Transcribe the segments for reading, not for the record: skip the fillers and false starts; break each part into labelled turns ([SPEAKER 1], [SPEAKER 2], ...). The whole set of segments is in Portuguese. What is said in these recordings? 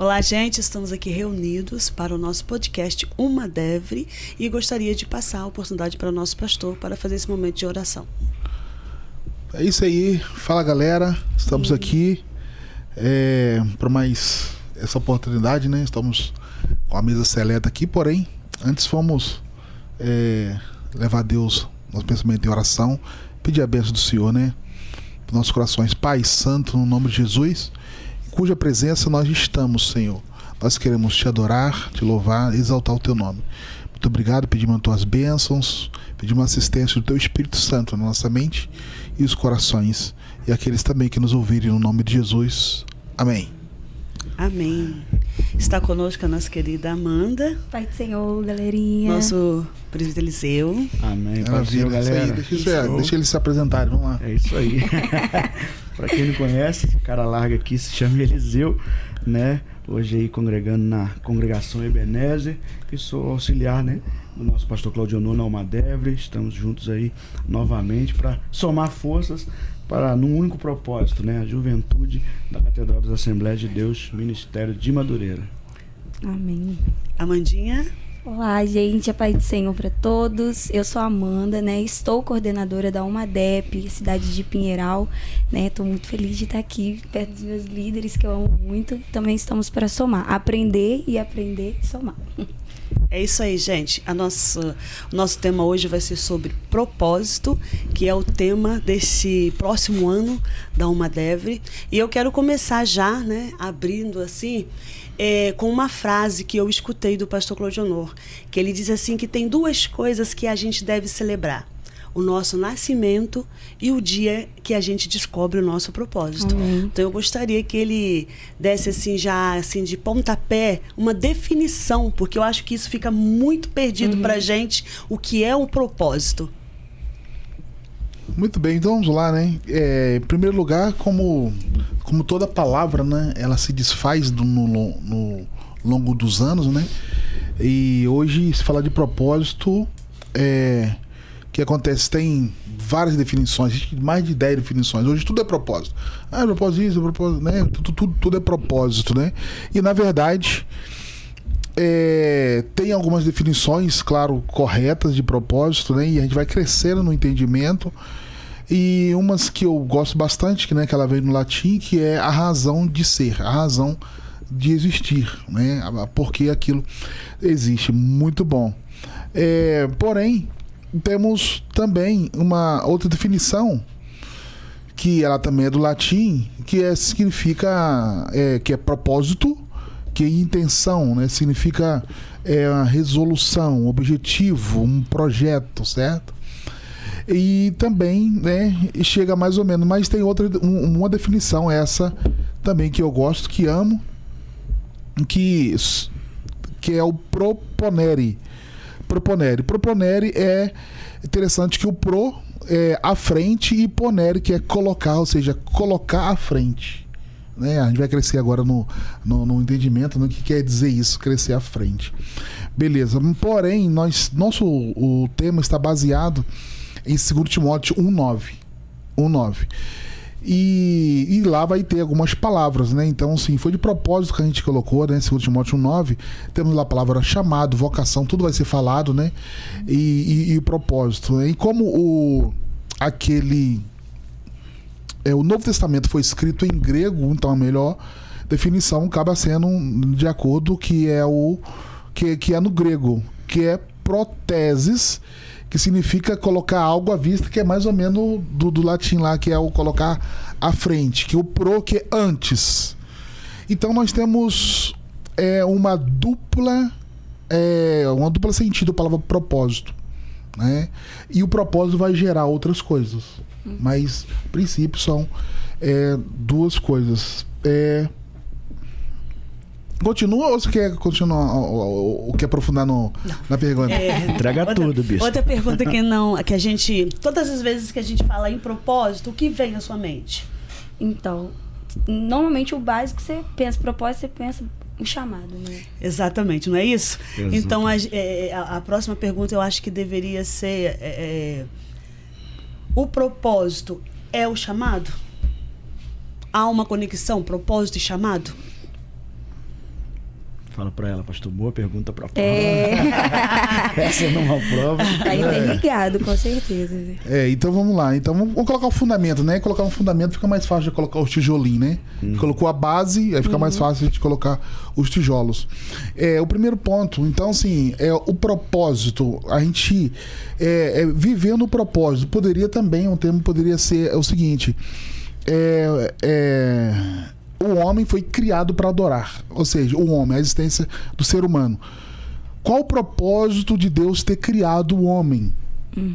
[SPEAKER 1] Olá, gente, estamos aqui reunidos para o nosso podcast Uma Devre e gostaria de passar a oportunidade para o nosso pastor para fazer esse momento de oração.
[SPEAKER 2] É isso aí, fala galera, estamos aqui para mais essa oportunidade, né? Estamos com a mesa seleta aqui, porém, antes vamos levar a Deus nosso pensamento em oração, pedir a bênção do Senhor, né? Para nossos corações. Pai Santo, no nome de Jesus, em cuja presença nós estamos, Senhor. Nós queremos te adorar, te louvar, exaltar o teu nome. Muito obrigado, pedimos as tuas bênçãos, pedimos a assistência do teu Espírito Santo na nossa mente e os corações, e aqueles também que nos ouvirem, no nome de Jesus. Amém.
[SPEAKER 1] Amém. Está conosco a nossa querida Amanda.
[SPEAKER 3] Pai do Senhor, galerinha.
[SPEAKER 1] Nosso presbítero Eliseu.
[SPEAKER 4] Amém. Pai do Senhor, galera.
[SPEAKER 2] Deixa eles se apresentarem, vamos lá.
[SPEAKER 4] É isso aí. Para quem não conhece, cara larga aqui, se chama Eliseu, né? Hoje aí congregando na congregação Ebenezer, e sou auxiliar, né, do nosso pastor Claudio na Uma Devre. Estamos juntos aí novamente para somar forças para num único propósito, né, a juventude da Catedral das Assembleias de Deus, Ministério de Madureira.
[SPEAKER 3] Amém.
[SPEAKER 1] Amandinha.
[SPEAKER 3] Olá, gente, a paz do Senhor para todos. Eu sou a Amanda, né? Estou coordenadora da UMADEP, cidade de Pinheiral, né? Estou muito feliz de estar aqui perto dos meus líderes, que eu amo muito. Também estamos para somar, aprender e somar.
[SPEAKER 1] É isso aí, gente. O nosso tema hoje vai ser sobre propósito, que é o tema desse próximo ano da Uma Devre. E eu quero começar já, né, abrindo assim, com uma frase que eu escutei do pastor Claudio, que ele diz assim que tem duas coisas que a gente deve celebrar: o nosso nascimento e o dia que a gente descobre o nosso propósito. Então eu gostaria que ele desse assim já assim de pontapé uma definição, porque eu acho que isso fica muito perdido pra gente, o que é o propósito.
[SPEAKER 2] Muito bem, então vamos lá, né? Em primeiro lugar, como toda palavra, né, ela se desfaz no longo dos anos, né? E hoje, se falar de propósito, que acontece, tem várias definições, mais de 10 definições. Hoje tudo é propósito. Propósito isso, propósito, né? Tudo é propósito, né? E na verdade, tem algumas definições, claro, corretas de propósito, né? E a gente vai crescendo no entendimento. E umas que eu gosto bastante, né, que ela veio no latim, que é a razão de ser, a razão de existir, né? Porque aquilo existe. Muito bom. Porém, temos também uma outra definição, que ela também é do latim, que significa que é propósito, que é intenção, né? Significa uma resolução, um objetivo, um projeto, certo? E também, né, chega mais ou menos, mas tem outra, uma definição, essa também que eu gosto, que amo, que é o proponere. Proponere é interessante, que o pro é à frente e ponere, que é colocar, ou seja, colocar à frente, né? A gente vai crescer agora no entendimento, no que quer dizer isso, crescer à frente. Beleza, porém, o tema está baseado em 2 Timóteo 1:9. E lá vai ter algumas palavras, né? Então, assim, foi de propósito que a gente colocou, né? 2 Timóteo 1:9, temos lá a palavra chamado, vocação, tudo vai ser falado, né? E o propósito, né? E como o Novo Testamento foi escrito em grego, então a melhor definição acaba sendo de acordo que é no grego, que é proteses, que significa colocar algo à vista, que é mais ou menos do latim lá, que é o colocar à frente, que o pro, que é antes. Então nós temos uma dupla sentido a palavra propósito, né? E o propósito vai gerar outras coisas, mas a princípio são duas coisas. Continua ou você quer continuar ou quer aprofundar na pergunta?
[SPEAKER 4] Entrega tudo, bicho.
[SPEAKER 1] Outra pergunta que a gente, todas as vezes que a gente fala em propósito, o que vem na sua mente?
[SPEAKER 3] Então, normalmente o básico, você pensa propósito, você pensa um chamado, né?
[SPEAKER 1] Exatamente, não é isso?
[SPEAKER 4] Exato.
[SPEAKER 1] Então a próxima pergunta eu acho que deveria ser o propósito é o chamado? Há uma conexão, propósito e chamado?
[SPEAKER 4] Fala pra ela, pastor, boa pergunta pra prova.
[SPEAKER 3] Essa
[SPEAKER 4] numa prova.
[SPEAKER 3] Tá interligado, com certeza.
[SPEAKER 2] Então vamos lá. Então vamos colocar o fundamento, né? Colocar um fundamento fica mais fácil de colocar os tijolinhos, né? Colocou a base, aí fica mais fácil de colocar os tijolos. O primeiro ponto, então assim, o propósito. A gente vivendo o propósito. Poderia também, um termo poderia ser o seguinte. O homem foi criado para adorar. Ou seja, o homem, a existência do ser humano. Qual o propósito de Deus ter criado o homem?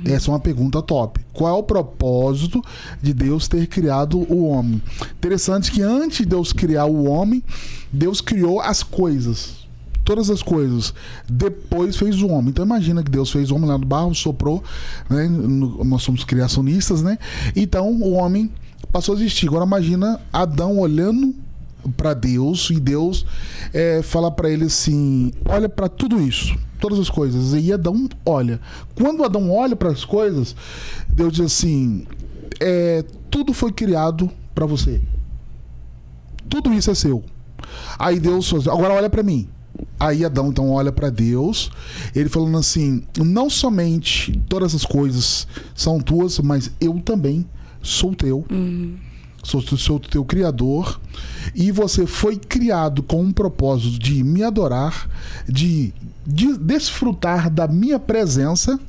[SPEAKER 2] Essa é uma pergunta top. Qual é o propósito de Deus ter criado o homem? Interessante que antes de Deus criar o homem, Deus criou as coisas. Todas as coisas. Depois fez o homem. Então imagina que Deus fez o homem lá no barro, soprou, né? Nós somos criacionistas, né? Então o homem passou a existir. Agora imagina Adão olhando para Deus e Deus fala para ele assim: olha para tudo isso, todas as coisas. E Adão olha. Quando Adão olha para as coisas, Deus diz assim: tudo foi criado para você. Tudo isso é seu. Aí Deus fala: agora olha para mim. Aí Adão então olha para Deus, ele falando assim: não somente todas as coisas são tuas, mas eu também sou teu. Sou teu criador. E você foi criado com um propósito de me adorar, de desfrutar da minha presença,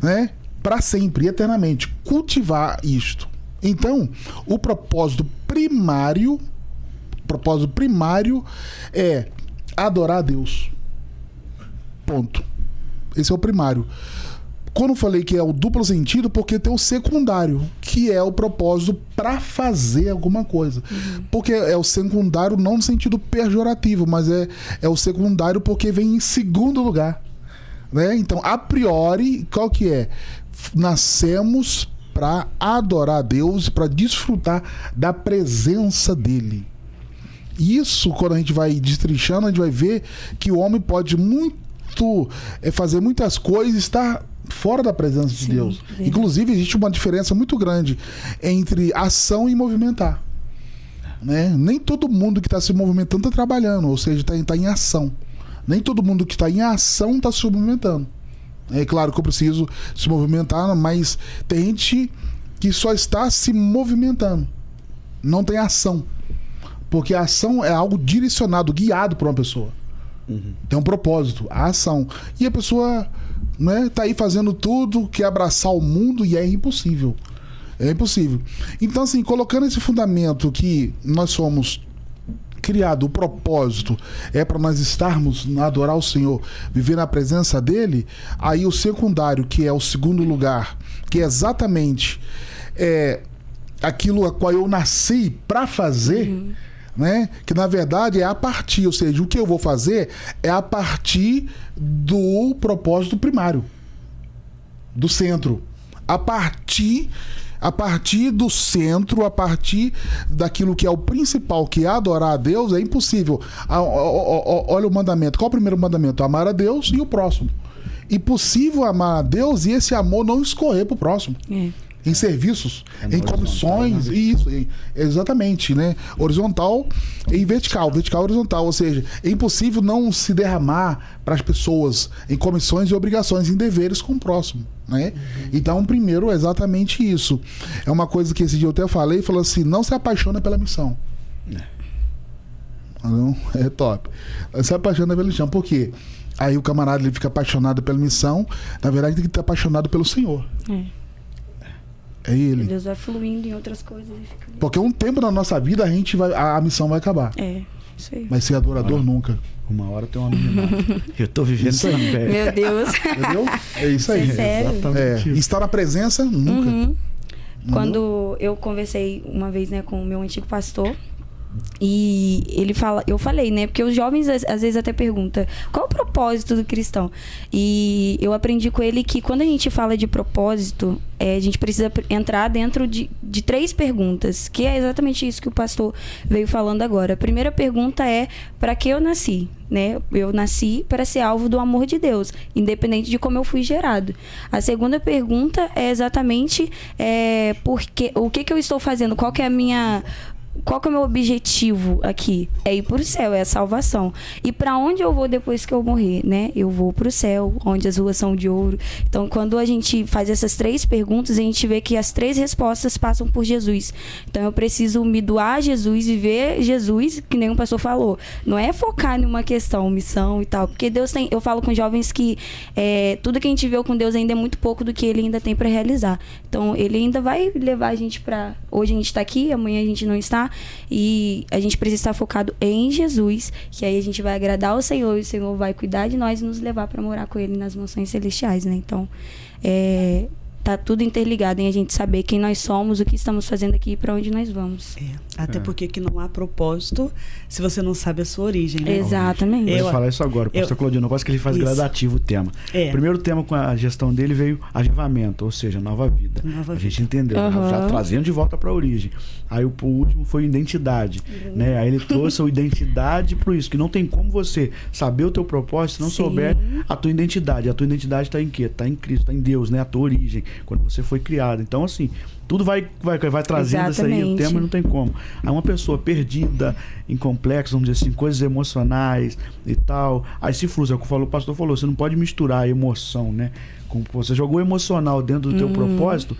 [SPEAKER 2] né, para sempre, eternamente, cultivar isto. Então, o propósito primário é adorar a Deus. Ponto. Esse é o primário. Quando eu falei que é o duplo sentido, porque tem o secundário, que é o propósito para fazer alguma coisa. Porque é o secundário não no sentido pejorativo, mas é o secundário porque vem em segundo lugar, né? Então, a priori, qual que é? Nascemos para adorar a Deus, para desfrutar da presença dele. Isso, quando a gente vai destrinchando, a gente vai ver que o homem pode fazer muitas coisas e estar fora da presença de Deus. Verdade. Inclusive, existe uma diferença muito grande entre ação e movimentar, né? Nem todo mundo que está se movimentando está trabalhando, ou seja, está em ação. Nem todo mundo que está em ação está se movimentando. É claro que eu preciso se movimentar, mas tem gente que só está se movimentando, não tem ação. Porque a ação é algo direcionado, guiado por uma pessoa. Tem um propósito, a ação. E a pessoa, né, tá aí fazendo tudo, quer abraçar o mundo e é impossível. É impossível. Então, assim, colocando esse fundamento que nós somos criados, o propósito é para nós estarmos, adorar o Senhor, viver na presença dele, aí o secundário, que é o segundo lugar, que é exatamente aquilo a qual eu nasci para fazer, né? Que na verdade é a partir, ou seja, o que eu vou fazer é a partir do propósito primário, do centro, a partir do centro, a partir daquilo que é o principal, que é adorar a Deus. É impossível. Olha o mandamento. Qual é o primeiro mandamento? Amar a Deus e o próximo. Impossível amar a Deus e esse amor não escorrer para o próximo. Em serviços, em comissões, isso, exatamente, né? Horizontal e vertical, vertical e horizontal, ou seja, é impossível não se derramar para as pessoas em comissões e obrigações, em deveres com o próximo, né? Então, primeiro, é exatamente isso. É uma coisa que esse dia eu até falei, falou assim: não se apaixona pela missão. Não, é top. Não se apaixona pela missão, por quê? Aí o camarada ele fica apaixonado pela missão, na verdade tem que estar apaixonado pelo Senhor. É ele.
[SPEAKER 3] Deus vai fluindo em outras coisas e fica...
[SPEAKER 2] Porque um tempo na nossa vida a missão vai acabar.
[SPEAKER 3] Isso aí.
[SPEAKER 2] Mas ser adorador nunca.
[SPEAKER 4] Uma hora tem uma menina. Eu tô vivendo isso aí.
[SPEAKER 3] Meu Deus.
[SPEAKER 2] Entendeu? É isso aí.
[SPEAKER 3] Sério?
[SPEAKER 2] Exatamente. Estar na presença nunca.
[SPEAKER 3] Quando eu conversei uma vez, né, com o meu antigo pastor, e eu falei, né, porque os jovens às vezes até perguntam qual é o propósito do cristão, e eu aprendi com ele que quando a gente fala de propósito, a gente precisa entrar dentro de 3 perguntas, que é exatamente isso que o pastor veio falando agora. A primeira pergunta é: para que eu nasci? Né? Eu nasci para ser alvo do amor de Deus, independente de como eu fui gerado. A segunda pergunta é exatamente o que eu estou fazendo, qual que é a minha qual que é o meu objetivo aqui? É ir pro céu, é a salvação. E para onde eu vou depois que eu morrer, né? Eu vou pro céu, onde as ruas são de ouro. Então, quando a gente faz essas 3 perguntas, a gente vê que as 3 respostas passam por Jesus. Então, eu preciso me doar a Jesus, viver Jesus, que nem o pastor falou. Não é focar em uma questão, missão e tal. Porque Deus tem... Eu falo com jovens que tudo que a gente vê com Deus ainda é muito pouco do que Ele ainda tem para realizar. Então, Ele ainda vai levar a gente para... Hoje a gente tá aqui, amanhã a gente não está. E a gente precisa estar focado em Jesus, que aí a gente vai agradar o Senhor e o Senhor vai cuidar de nós e nos levar para morar com Ele nas mansões celestiais, né? Então, tá tudo interligado em a gente saber quem nós somos, o que estamos fazendo aqui e para onde nós vamos.
[SPEAKER 1] Até porque que não há propósito se você não sabe a sua origem, né?
[SPEAKER 3] Exatamente.
[SPEAKER 4] Eu vou falar isso agora, o pastor Claudino, parece que ele faz gradativo o tema. O primeiro tema com a gestão dele veio avivamento, ou seja, nova vida. A gente entendeu, já trazendo de volta para a origem. Aí o último foi identidade, né? Aí ele trouxe a identidade para isso, que não tem como você saber o teu propósito se não souber a tua identidade. A tua identidade está em quê? Está em Cristo, está em Deus, né? A tua origem, quando você foi criado. Então, assim, tudo vai trazendo isso aí, o tema não tem como. Aí uma pessoa perdida, em complexos, vamos dizer assim, coisas emocionais e tal, aí se frustra, o pastor falou, você não pode misturar a emoção, né? Como você jogou emocional dentro do teu propósito,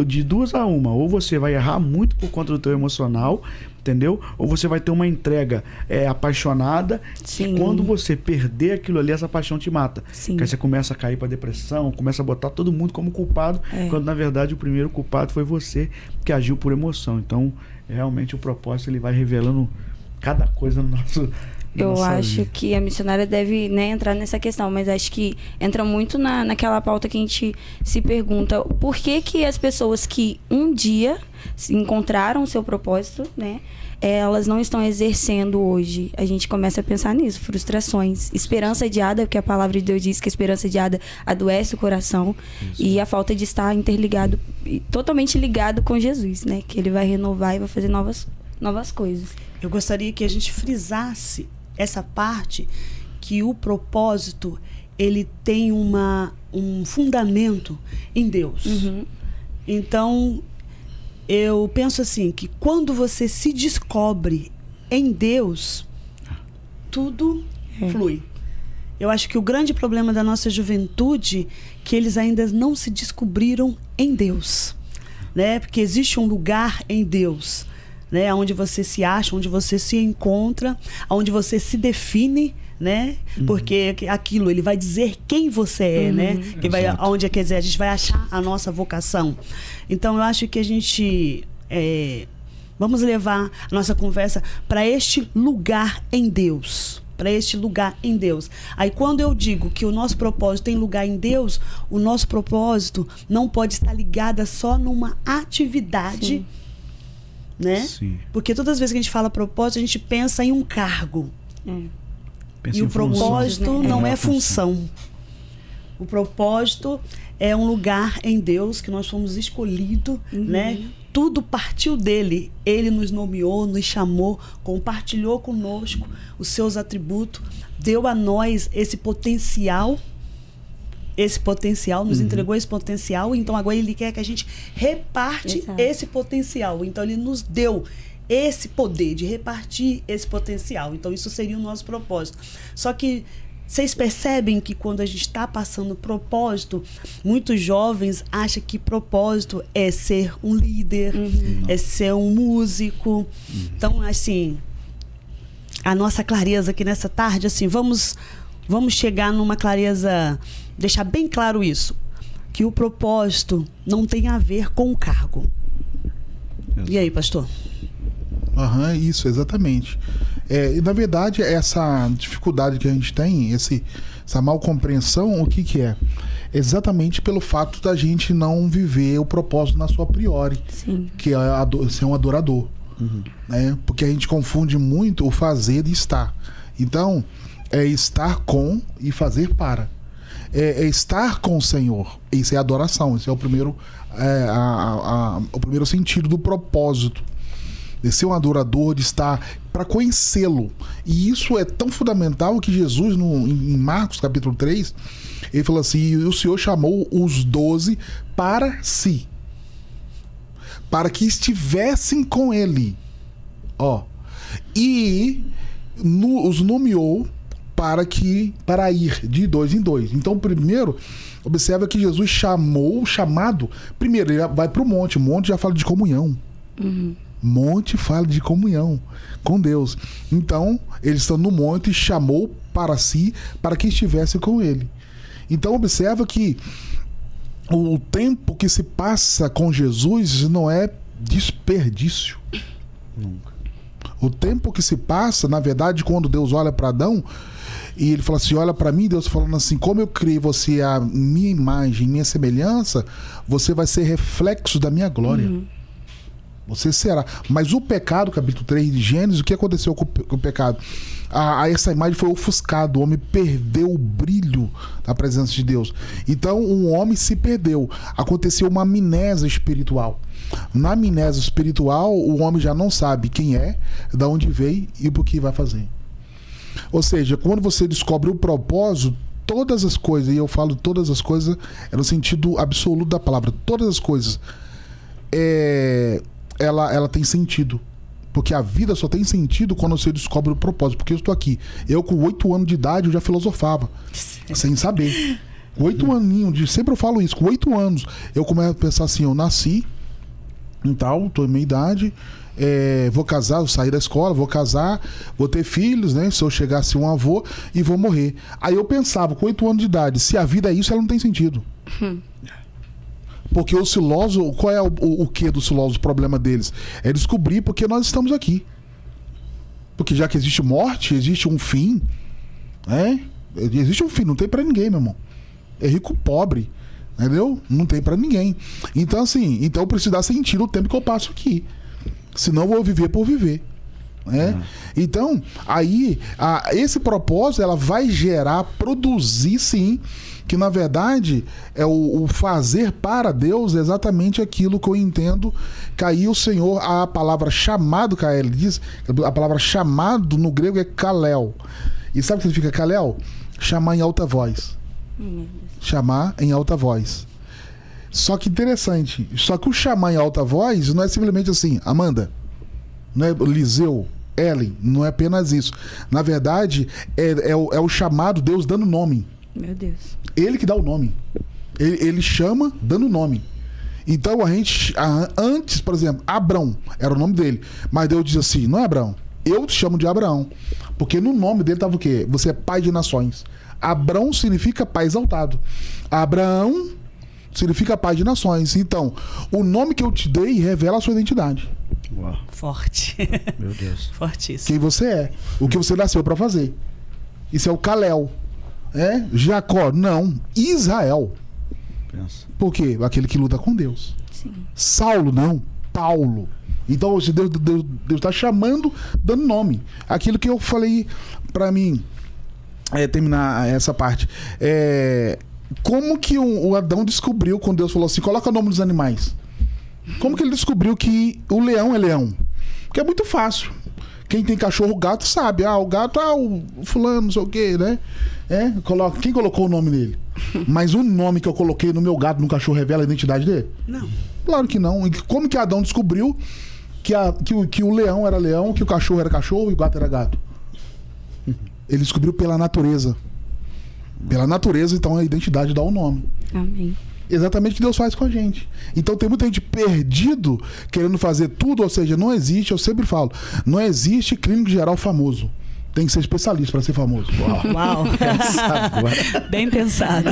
[SPEAKER 4] de 2 a 1, ou você vai errar muito por conta do teu emocional, entendeu? Ou você vai ter uma entrega apaixonada, e quando você perder aquilo ali, essa paixão te mata. Aí você começa a cair para depressão, começa a botar todo mundo como culpado, quando na verdade o primeiro culpado foi você que agiu por emoção. Então, realmente o propósito ele vai revelando cada coisa no nosso...
[SPEAKER 3] Eu acho que a missionária deve, né, entrar nessa questão, mas acho que entra muito naquela pauta que a gente se pergunta por que as pessoas que um dia encontraram o seu propósito, né, elas não estão exercendo hoje. A gente começa a pensar nisso, frustrações, esperança adiada, porque a palavra de Deus diz que a esperança adiada adoece o coração. Isso. E a falta de estar interligado, totalmente ligado com Jesus, né, que Ele vai renovar e vai fazer novas coisas.
[SPEAKER 1] Eu gostaria que a gente frisasse essa parte, que o propósito ele tem um fundamento em Deus. Então, eu penso assim, que quando você se descobre em Deus, tudo flui. Eu acho que o grande problema da nossa juventude é que eles ainda não se descobriram em Deus, né? Porque existe um lugar em Deus, né, onde você se acha, onde você se encontra, onde você se define, né? Porque aquilo ele vai dizer quem você é, né? Que vai, onde quer dizer, a gente vai achar a nossa vocação. Então eu acho que a gente vamos levar a nossa conversa para este lugar em Deus. Para este lugar em Deus. Aí quando eu digo que o nosso propósito tem lugar em Deus, o nosso propósito não pode estar ligado só numa atividade. Né? Porque todas as vezes que a gente fala propósito, a gente pensa em um cargo. E o propósito não é função. O propósito é um lugar em Deus que nós fomos escolhidos, né? Tudo partiu dele. Ele nos nomeou, nos chamou, compartilhou conosco os seus atributos, deu a nós esse potencial, nos entregou esse potencial, então agora ele quer que a gente reparte esse potencial. Então ele nos deu esse poder de repartir esse potencial. Então isso seria o nosso propósito. Só que vocês percebem que quando a gente está passando propósito, muitos jovens acham que propósito é ser um líder, é ser um músico. Então, assim, a nossa clareza aqui nessa tarde, assim, vamos chegar numa clareza, deixar bem claro isso, que o propósito não tem a ver com o cargo. E aí, pastor?
[SPEAKER 2] Isso, exatamente. E na verdade, essa dificuldade que a gente tem, essa mal compreensão, o que é? Exatamente pelo fato da gente não viver o propósito na sua priori, que é ser um adorador. Né? Porque a gente confunde muito o fazer e estar. Então, é estar com e fazer para. É estar com o Senhor. Isso é adoração. Esse é o primeiro, o primeiro sentido do propósito. De ser um adorador, de estar para conhecê-lo. E isso é tão fundamental que Jesus, em Marcos capítulo 3, ele falou assim: o Senhor chamou os 12 para si, para que estivessem com ele. Ó. E os nomeou para ir de 2 em 2. Então, primeiro, observa que Jesus chamado. Primeiro, ele vai para o monte. O monte já fala de comunhão. Monte fala de comunhão com Deus. Então, eles estão no monte e chamou para si, para que estivesse com ele. Então, observa que o tempo que se passa com Jesus não é desperdício.
[SPEAKER 4] Nunca.
[SPEAKER 2] O tempo que se passa, na verdade, quando Deus olha para Adão e ele fala assim, olha para mim, Deus falando assim, como eu criei você a minha imagem, minha semelhança, você vai ser reflexo da minha glória. Você será. Mas o pecado, capítulo 3 de Gênesis, o que aconteceu com o pecado? Essa imagem foi ofuscada, o homem perdeu o brilho da presença de Deus. Então o homem se perdeu. Aconteceu uma amnésia espiritual. Na amnésia espiritual, o homem já não sabe quem é, de onde veio e por que vai fazer. Ou seja, quando você descobre o propósito, todas as coisas, e eu falo todas as coisas é no sentido absoluto da palavra, todas as coisas, ela tem sentido. Porque a vida só tem sentido quando você descobre o propósito. Porque eu estou aqui. Eu, com 8 anos de idade, eu já filosofava. Sem saber. 8 aninhos, sempre eu falo isso. Com 8 anos, eu começo a pensar assim, eu nasci, então, estou em minha idade, vou casar, vou sair da escola, vou casar, vou ter filhos, né? Se eu chegasse um avô, e vou morrer. Aí eu pensava, com 8 anos de idade, se a vida é isso, ela não tem sentido. Porque os filósofos, qual é o que dos filósofos, o problema deles? É descobrir porque nós estamos aqui. Porque já que existe morte, existe um fim, né? Existe um fim, não tem pra ninguém, meu irmão. É rico, pobre, entendeu? Não tem pra ninguém. Então, assim, eu preciso dar sentido ao tempo que eu passo aqui. Senão eu vou viver por viver. Né? Então, aí, esse propósito, ela vai produzir, sim, que na verdade é o fazer para Deus exatamente aquilo que eu entendo que aí o Senhor, a palavra chamado, ele diz, a palavra chamado no grego é kalel. E sabe o que significa kalel? Chamar em alta voz. Chamar em alta voz. Só que interessante, só que o chamar em alta voz não é simplesmente assim, Amanda, não é Liseu, Ellen, não é apenas isso. Na verdade, é o chamado, Deus dando nome.
[SPEAKER 3] Meu Deus.
[SPEAKER 2] Ele que dá o nome. Ele chama dando nome. Então a gente, antes, por exemplo, Abrão era o nome dele. Mas Deus diz assim, não é Abrão, eu te chamo de Abraão. Porque no nome dele estava o quê? Você é pai de nações. Abrão significa pai exaltado. Abraão significa pai de nações. Então, o nome que eu te dei revela a sua identidade.
[SPEAKER 4] Uau.
[SPEAKER 1] Forte.
[SPEAKER 4] Meu Deus.
[SPEAKER 1] Fortíssimo.
[SPEAKER 2] Quem você é. O que você nasceu para fazer. Isso é o Kalel. Jacó, não. Israel.
[SPEAKER 4] Pensa.
[SPEAKER 2] Por quê? Aquele que luta com Deus.
[SPEAKER 3] Sim.
[SPEAKER 2] Saulo, não. Paulo. Então, Deus está chamando, dando nome. Aquilo que eu falei para mim, terminar essa parte. Como que o Adão descobriu quando Deus falou assim, coloca o nome dos animais? Como que ele descobriu que o leão é leão? Porque é muito fácil. Quem tem cachorro, gato, sabe. O gato, o fulano, não sei o quê, né? Quem colocou o nome nele? Mas o nome que eu coloquei no meu gato, no cachorro, revela a identidade dele?
[SPEAKER 1] Não.
[SPEAKER 2] Claro que não. E como que Adão descobriu que o leão era leão, que o cachorro era cachorro e o gato era gato? Ele descobriu pela natureza. Pela natureza, então, a identidade dá o nome.
[SPEAKER 3] Amém.
[SPEAKER 2] Exatamente o que Deus faz com a gente. Então tem muita gente perdido, querendo fazer tudo, ou seja, não existe, eu sempre falo, não existe clínico geral famoso. Tem que ser especialista para ser famoso.
[SPEAKER 1] Uau. Bem pensado.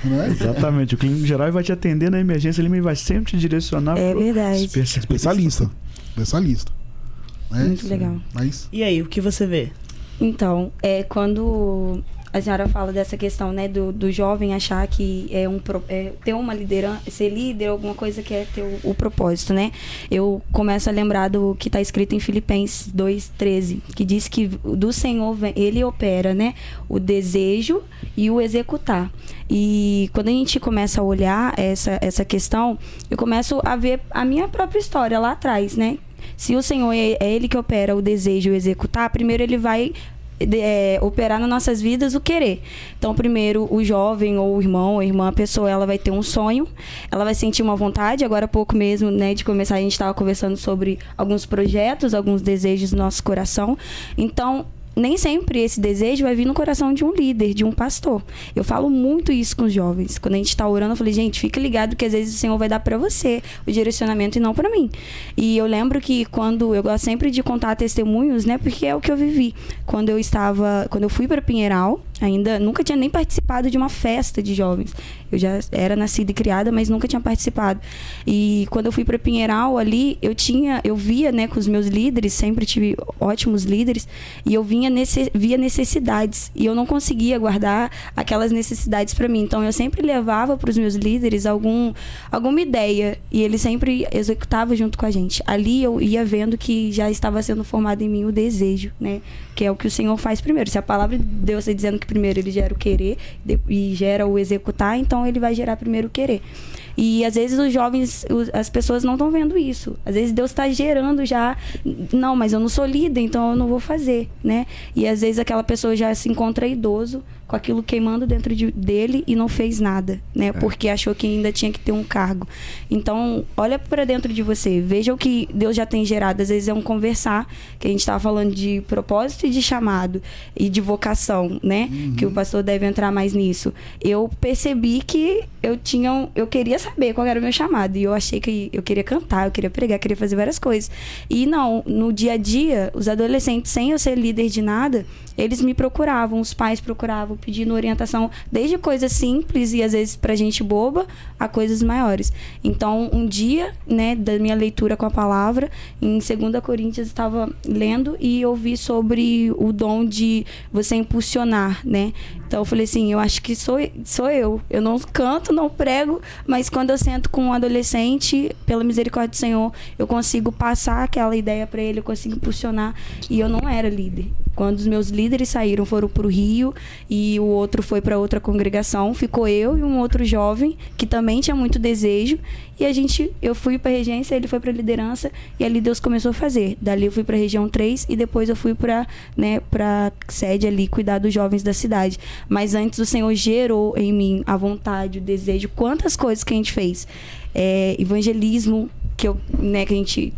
[SPEAKER 2] Não é?
[SPEAKER 4] Exatamente. O clínico geral vai te atender na emergência, ele vai sempre te direcionar
[SPEAKER 3] É verdade.
[SPEAKER 2] Especialista.
[SPEAKER 3] Muito legal.
[SPEAKER 2] Mas...
[SPEAKER 1] E aí, o que você vê?
[SPEAKER 3] Então, quando a senhora fala dessa questão, né, do jovem achar que ter uma liderança, ser líder, alguma coisa que é ter o propósito, né? Eu começo a lembrar do que está escrito em Filipenses 2:13, que diz que do Senhor ele opera, né, o desejo e o executar. E quando a gente começa a olhar essa questão, eu começo a ver a minha própria história lá atrás, né? Se o Senhor é Ele que opera o desejo e o executar, primeiro Ele vai operar nas nossas vidas o querer. Então, primeiro, o jovem ou o irmão ou a irmã, a pessoa, ela vai ter um sonho, ela vai sentir uma vontade. Agora há pouco mesmo, né, de começar, a gente estava conversando sobre alguns projetos, alguns desejos do nosso coração. Então, nem sempre esse desejo vai vir no coração de um líder, de um pastor. Eu falo muito isso com os jovens. Quando a gente está orando, eu falei, gente, fica ligado que às vezes o Senhor vai dar para você o direcionamento e não para mim. E eu lembro que eu gosto sempre de contar testemunhos, né, porque é o que eu vivi. Quando eu fui para Pinheiral, ainda nunca tinha nem participado de uma festa de jovens. Eu já era nascida e criada, mas nunca tinha participado. E quando eu fui para Pinheiral ali, eu via, né, com os meus líderes, sempre tive ótimos líderes, e eu via necessidades, e eu não conseguia guardar aquelas necessidades para mim. Então eu sempre levava para os meus líderes alguma ideia, e eles sempre executavam junto com a gente. Ali eu ia vendo que já estava sendo formado em mim o desejo, né, que é o que o Senhor faz primeiro. Se a palavra de Deus está dizendo que primeiro ele gera o querer e gera o executar, então ele vai gerar primeiro o querer. E às vezes os jovens, as pessoas não estão vendo isso. Às vezes Deus está gerando já, não, mas eu não sou líder, então eu não vou fazer, né? E às vezes aquela pessoa já se encontra idoso, com aquilo queimando dentro dele e não fez nada, né? Porque achou que ainda tinha que ter um cargo. Então, olha para dentro de você, veja o que Deus já tem gerado. Às vezes é um conversar, que a gente estava falando de propósito e de chamado e de vocação, né? Que o pastor deve entrar mais nisso. Eu percebi que eu queria saber qual era o meu chamado, e eu achei que eu queria cantar, eu queria pregar, eu queria fazer várias coisas. E não, no dia a dia, os adolescentes, sem eu ser líder de nada, eles me procuravam, os pais procuravam, pedindo orientação, desde coisas simples e às vezes pra gente boba, a coisas maiores. Então, um dia, né, da minha leitura com a palavra, em 2 Coríntios, eu estava lendo e ouvi sobre o dom de você impulsionar, né? Então, eu falei assim, eu acho que sou eu. Eu não canto, não prego, mas quando eu sento com um adolescente, pela misericórdia do Senhor, eu consigo passar aquela ideia para ele, eu consigo impulsionar. E eu não era líder. Quando os meus líderes saíram, foram para o Rio, e o outro foi para outra congregação, ficou eu e um outro jovem que também tinha muito desejo, e eu fui para a regência, ele foi para a liderança, e ali Deus começou a fazer. Dali eu fui para a região 3 e depois eu fui para sede ali, cuidar dos jovens da cidade. Mas antes o Senhor gerou em mim a vontade, o desejo, quantas coisas que a gente fez. Evangelismo,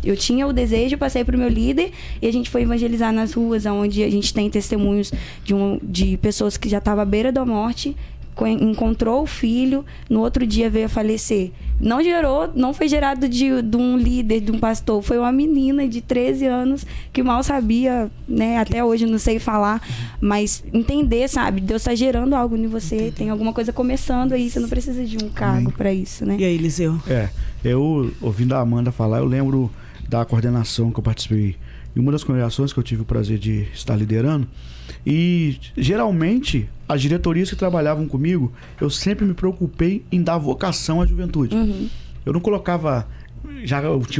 [SPEAKER 3] eu tinha o desejo, passei para o meu líder e a gente foi evangelizar nas ruas, onde a gente tem testemunhos de pessoas que já estavam à beira da morte, encontrou o filho, no outro dia veio a falecer. Não foi gerado de um líder, de um pastor, foi uma menina de 13 anos que mal sabia, né, até hoje não sei falar, mas entender, sabe, Deus está gerando algo em você, tem alguma coisa começando aí, você não precisa de um cargo para isso, né?
[SPEAKER 1] E aí, Eliseu?
[SPEAKER 4] Eu, ouvindo a Amanda falar, eu lembro da coordenação que eu participei em uma das congregações que eu tive o prazer de estar liderando, e geralmente as diretorias que trabalhavam comigo, eu sempre me preocupei em dar vocação à juventude. Eu não colocava,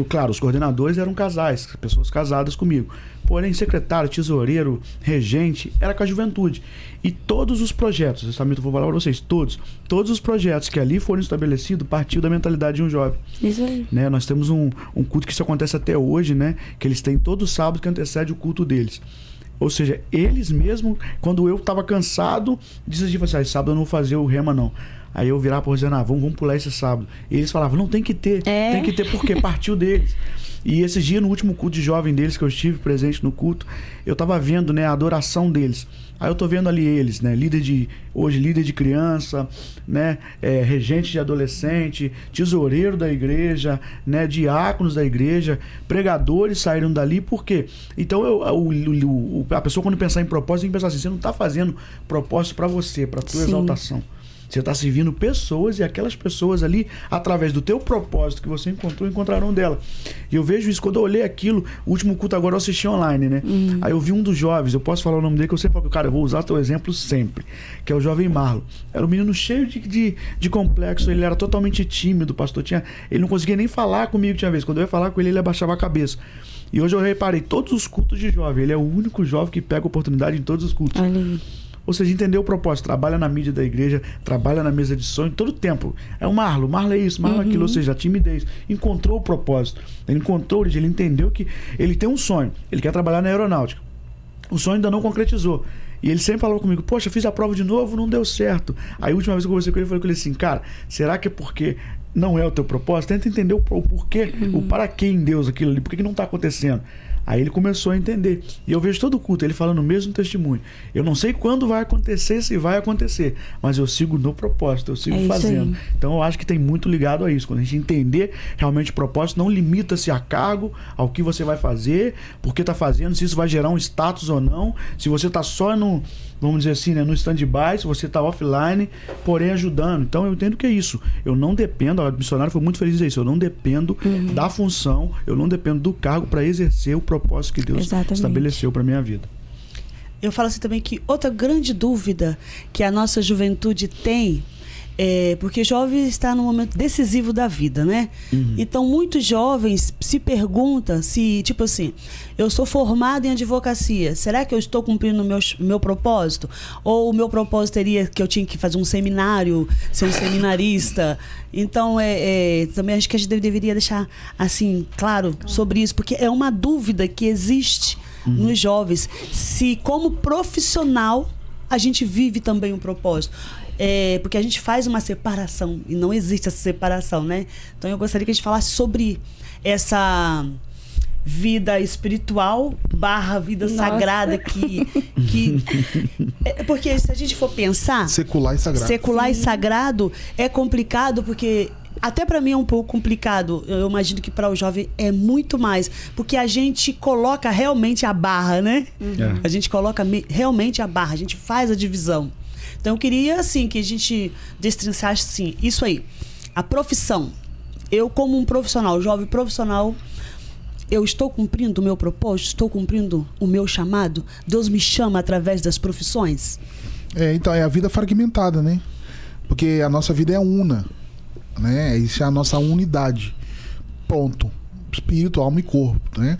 [SPEAKER 4] claro, os coordenadores eram casais, pessoas casadas comigo, porém secretário, tesoureiro, regente, era com a juventude. E todos os projetos, eu vou falar para vocês, todos os projetos que ali foram estabelecidos partiu da mentalidade de um jovem.
[SPEAKER 3] Isso aí.
[SPEAKER 4] Né? Nós temos um culto que isso acontece até hoje, né? Que eles têm todo sábado que antecede o culto deles. Ou seja, eles mesmo, quando eu estava cansado, diziam assim, sábado eu não vou fazer o rema não. Aí eu virava para eles dizendo, vamos pular esse sábado. E eles falavam, não, tem que ter porque partiu deles. E esses dias, no último culto de jovem deles, que eu estive presente no culto, eu estava vendo, né, a adoração deles. Aí eu tô vendo ali eles, né, líder de criança, né, regente de adolescente, tesoureiro da igreja, né, diáconos da igreja, pregadores saíram dali, por quê? Então a pessoa, quando pensar em propósito, tem que pensar assim, você não está fazendo propósito para você, para tua exaltação. Você está servindo pessoas, e aquelas pessoas ali, através do teu propósito que você encontrarão dela. E eu vejo isso, quando eu olhei aquilo, o último culto agora eu assisti online, né? Aí eu vi um dos jovens, eu posso falar o nome dele, que eu sempre falo, cara, eu vou usar teu exemplo sempre, que é o jovem Marlon. Era um menino cheio de complexo, ele era totalmente tímido, pastor. Ele não conseguia nem falar comigo, tinha vez. Quando eu ia falar com ele abaixava a cabeça. E hoje eu reparei, todos os cultos de jovem, ele é o único jovem que pega oportunidade em todos os cultos. Ou seja, entendeu o propósito, trabalha na mídia da igreja, trabalha na mesa de som, todo tempo. É o Marlon é isso, Marlon é aquilo, ou seja, a timidez. Encontrou o propósito, ele entendeu que ele tem um sonho, ele quer trabalhar na aeronáutica. o sonho ainda não concretizou. E ele sempre falava comigo, poxa, fiz a prova de novo, não deu certo. Aí a última vez que eu conversei com ele, eu falei com ele assim, cara, será que é porque não é o teu propósito? Tenta entender o porquê, o para que em Deus aquilo ali, por que não está acontecendo? Aí ele começou a entender. E eu vejo todo o culto, ele falando o mesmo testemunho. Eu não sei quando vai acontecer, se vai acontecer, mas eu sigo no propósito, eu sigo fazendo. Então eu acho que tem muito ligado a isso. Quando a gente entender realmente o propósito, não limita-se a cargo, ao que você vai fazer, por que está fazendo, se isso vai gerar um status ou não, se você está só no, vamos dizer assim, né, no stand-by, se você está offline, porém ajudando. Então eu entendo que é isso. Eu não dependo, a missionária foi muito feliz disso, eu não dependo da função, eu não dependo do cargo para exercer o propósito que Deus estabeleceu para minha vida.
[SPEAKER 1] Eu falo assim também que outra grande dúvida que a nossa juventude tem porque o jovem está num momento decisivo da vida, né? Então, muitos jovens se perguntam se, tipo assim, eu sou formado em advocacia, será que eu estou cumprindo o meu propósito? Ou o meu propósito seria que eu tinha que fazer um seminário, ser um seminarista? Então, também acho que a gente deveria deixar, assim, claro sobre isso, porque é uma dúvida que existe nos jovens, se como profissional a gente vive também um propósito. Porque a gente faz uma separação e não existe essa separação, né? Então eu gostaria que a gente falasse sobre essa vida espiritual / vida sagrada que porque se a gente for pensar
[SPEAKER 2] secular e sagrado
[SPEAKER 1] é complicado, porque até para mim é um pouco complicado. Eu imagino que para o jovem é muito mais, porque a gente coloca realmente a barra, né? A gente coloca realmente a barra, a gente faz a divisão. Então eu queria, assim, que a gente destrinçasse, assim, isso aí. A profissão. Eu, como um profissional, jovem profissional, eu estou cumprindo o meu propósito? Estou cumprindo o meu chamado? Deus me chama através das profissões?
[SPEAKER 2] Então, é a vida fragmentada, né? Porque a nossa vida é una, né? Isso é a nossa unidade. Ponto. Espírito, alma e corpo, né?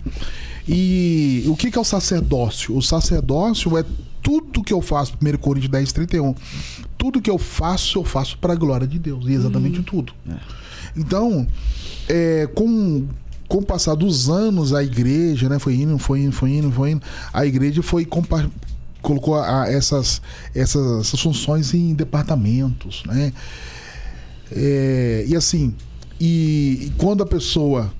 [SPEAKER 2] E o que é o sacerdócio? O sacerdócio é tudo que eu faço, 1 Coríntios 10, 31. Tudo que eu faço para a glória de Deus. E exatamente tudo. Então, com o passar dos anos, a igreja, né, foi indo. A igreja colocou essas funções em departamentos, né? E assim, e quando a pessoa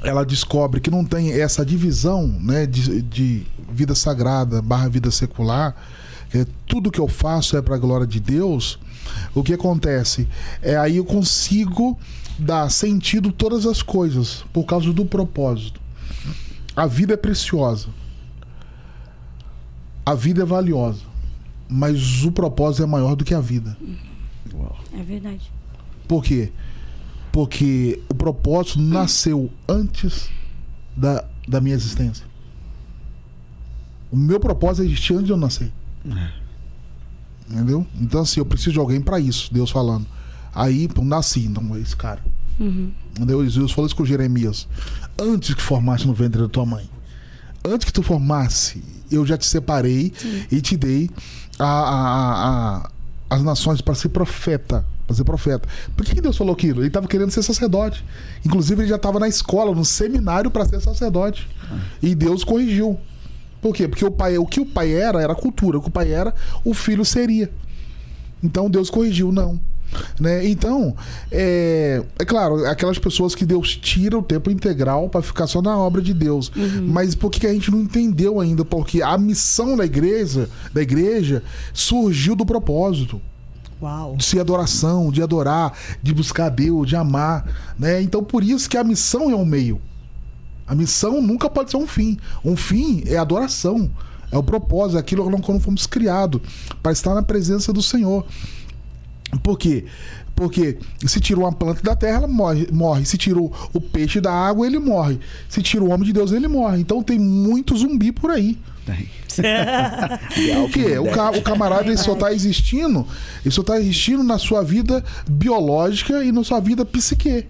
[SPEAKER 2] ela descobre que não tem essa divisão, né, de vida sagrada / vida secular, tudo que eu faço é para a glória de Deus, o que acontece? Aí eu consigo dar sentido a todas as coisas por causa do propósito. A vida é preciosa, a vida é valiosa, mas o propósito é maior do que a vida.
[SPEAKER 3] É verdade.
[SPEAKER 2] Por quê? Porque o propósito nasceu antes da minha existência. O meu propósito existia antes de eu nascer. Entendeu? Então, assim, eu preciso de alguém para isso, Deus falando. Aí, nasci, então, esse cara. Entendeu? Deus falou isso com Jeremias. Antes que formasse no ventre da tua mãe. Antes que tu formasse, eu já te separei e te dei as nações para ser profeta. Por que Deus falou aquilo? Ele estava querendo ser sacerdote. Inclusive ele já estava na escola, no seminário para ser sacerdote. E Deus corrigiu. Por quê? Porque o que o pai era a cultura. O que o pai era, o filho seria. Então Deus corrigiu, não. Né? Então, é claro, aquelas pessoas que Deus tira o tempo integral para ficar só na obra de Deus. Mas por que a gente não entendeu ainda? Porque a missão da igreja surgiu do propósito.
[SPEAKER 1] Uau.
[SPEAKER 2] De ser adoração, de adorar, de buscar Deus, de amar, né? Então por isso que a missão é um meio. A missão nunca pode ser um fim. Um fim é a adoração, é o propósito, é aquilo quando fomos criados para estar na presença do Senhor. Por quê? Porque se tira uma planta da terra, ela morre. Se tira o peixe da água, ele morre. Se tira o homem de Deus, ele morre. Então tem muito zumbi por aí. O quê? O camarada ele só está existindo na sua vida biológica e na sua vida psique.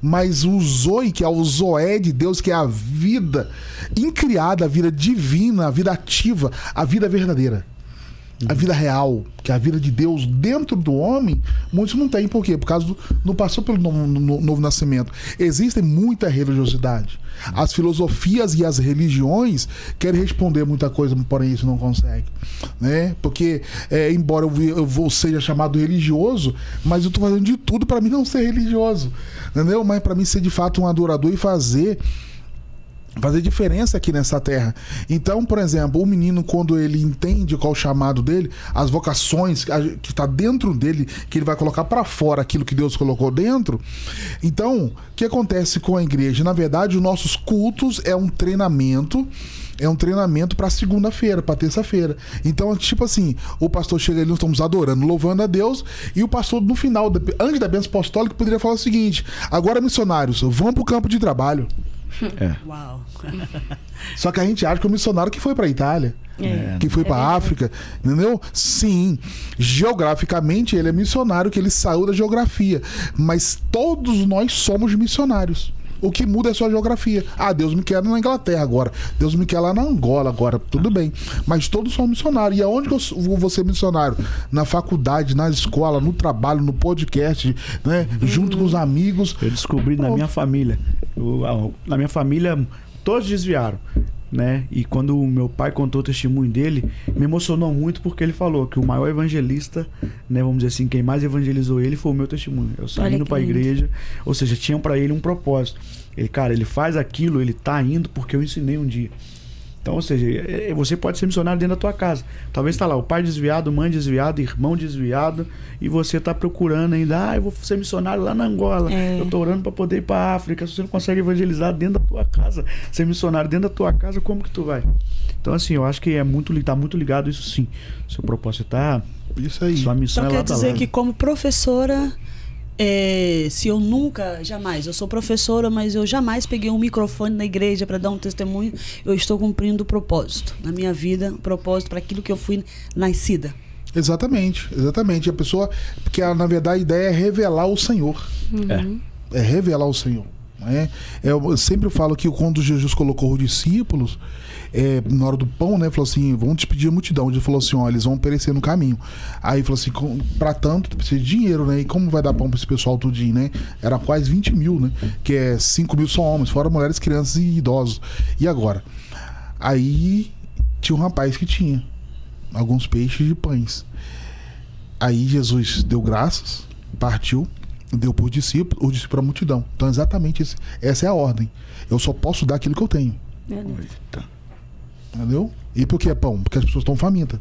[SPEAKER 2] Mas o Zoe, que é o Zoé de Deus, que é a vida incriada, a vida divina, a vida ativa, a vida verdadeira. A vida real, que é a vida de Deus dentro do homem, muitos não têm. Por quê? Por causa não passou pelo novo nascimento. Existe muita religiosidade. As filosofias e as religiões querem responder muita coisa, porém isso não consegue, né? Porque, embora eu seja chamado religioso, mas eu estou fazendo de tudo para mim não ser religioso, entendeu? Mas para mim ser de fato um adorador e fazer diferença aqui nessa terra. Então, por exemplo, o menino, quando ele entende qual é o chamado dele, as vocações que está dentro dele, que ele vai colocar para fora aquilo que Deus colocou dentro. Então, o que acontece com a igreja? Na verdade, os nossos cultos é um treinamento para segunda-feira, para terça-feira. Então, tipo assim, o pastor chega ali, nós estamos adorando, louvando a Deus, e o pastor, no final, antes da bênção apostólica, poderia falar o seguinte: agora, missionários, vão para o campo de trabalho.
[SPEAKER 1] Uau.
[SPEAKER 2] Só que a gente acha que o missionário que foi para a Itália, que foi para a África, entendeu? Sim, geograficamente ele é missionário, que ele saiu da geografia, mas todos nós somos missionários. O que muda é só a geografia. Deus me quer na Inglaterra agora, Deus me quer lá na Angola agora, tudo bem. Mas todos são missionários. E aonde que eu vou ser missionário? Na faculdade, na escola, no trabalho, no podcast, né? Junto com os amigos.
[SPEAKER 4] Eu descobri na minha família. Na minha família, todos desviaram, né? E quando o meu pai contou o testemunho dele, me emocionou muito, porque ele falou que o maior evangelista, né, vamos dizer assim, quem mais evangelizou ele foi o meu testemunho. Eu saindo para a igreja, ou seja, tinham para ele um propósito. Ele faz aquilo, ele tá indo porque eu ensinei um dia. Então, ou seja, você pode ser missionário dentro da tua casa. Talvez tá lá o pai desviado, mãe desviada, irmão desviado, e você tá procurando ainda, eu vou ser missionário lá na Angola, eu tô orando para poder ir para África. Se você não consegue evangelizar dentro da tua casa, ser missionário dentro da tua casa, como que tu vai? Então, assim, eu acho que tá muito ligado isso, sim. Seu propósito tá...
[SPEAKER 2] Isso aí.
[SPEAKER 4] Sua missão
[SPEAKER 1] Então
[SPEAKER 4] é lá
[SPEAKER 1] quer dizer que, como professora, se eu jamais, eu sou professora, mas eu jamais peguei um microfone na igreja para dar um testemunho, eu estou cumprindo o propósito na minha vida, o propósito para aquilo que eu fui nascida.
[SPEAKER 2] Exatamente. A pessoa, porque na verdade a ideia é revelar o Senhor. É revelar o Senhor. Eu sempre falo que quando Jesus colocou os discípulos, na hora do pão, né, falou assim: vamos despedir a multidão. Ele falou assim: ó, eles vão perecer no caminho. Aí falou assim: para tanto, tu precisa de dinheiro, né? E como vai dar pão para esse pessoal tudinho, né? Era quase 20 mil, né? Que é 5 mil só homens, fora mulheres, crianças e idosos. E agora? Aí tinha um rapaz que tinha alguns peixes e pães. Aí Jesus deu graças, partiu, deu por discípulo, o discípulo para a multidão. Então exatamente essa é a ordem. Eu só posso dar aquilo que eu tenho. Entendeu? E por que é pão? Porque as pessoas estão famintas.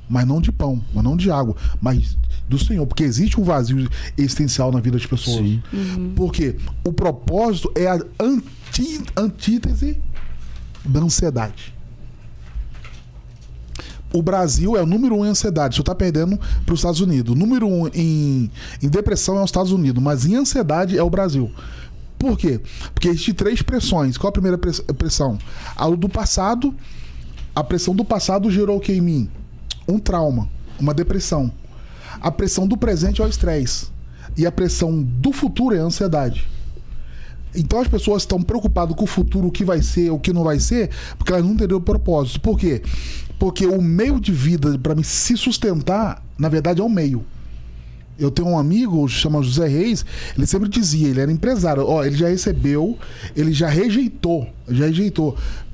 [SPEAKER 2] Mas não de pão, mas não de água, mas do Senhor. Porque existe um vazio existencial na vida das pessoas.
[SPEAKER 4] Sim.
[SPEAKER 2] Porque o propósito é a antítese da ansiedade. O Brasil é o número 1 em ansiedade. Você está perdendo para os Estados Unidos. O número 1 em depressão é os Estados Unidos, mas em ansiedade é o Brasil. Por quê? Porque existem 3 pressões. Qual a primeira pressão? A do passado. A pressão do passado gerou o que em mim? Um trauma, uma depressão. A pressão do presente é o estresse. E a pressão do futuro é a ansiedade. Então as pessoas estão preocupadas com o futuro, o que vai ser, o que não vai ser, porque elas não entenderam o propósito. Por quê? Porque o meio de vida, para mim se sustentar, na verdade é um meio. Eu tenho um amigo, chama José Reis, ele sempre dizia, ele era empresário, ele já recebeu, ele já rejeitou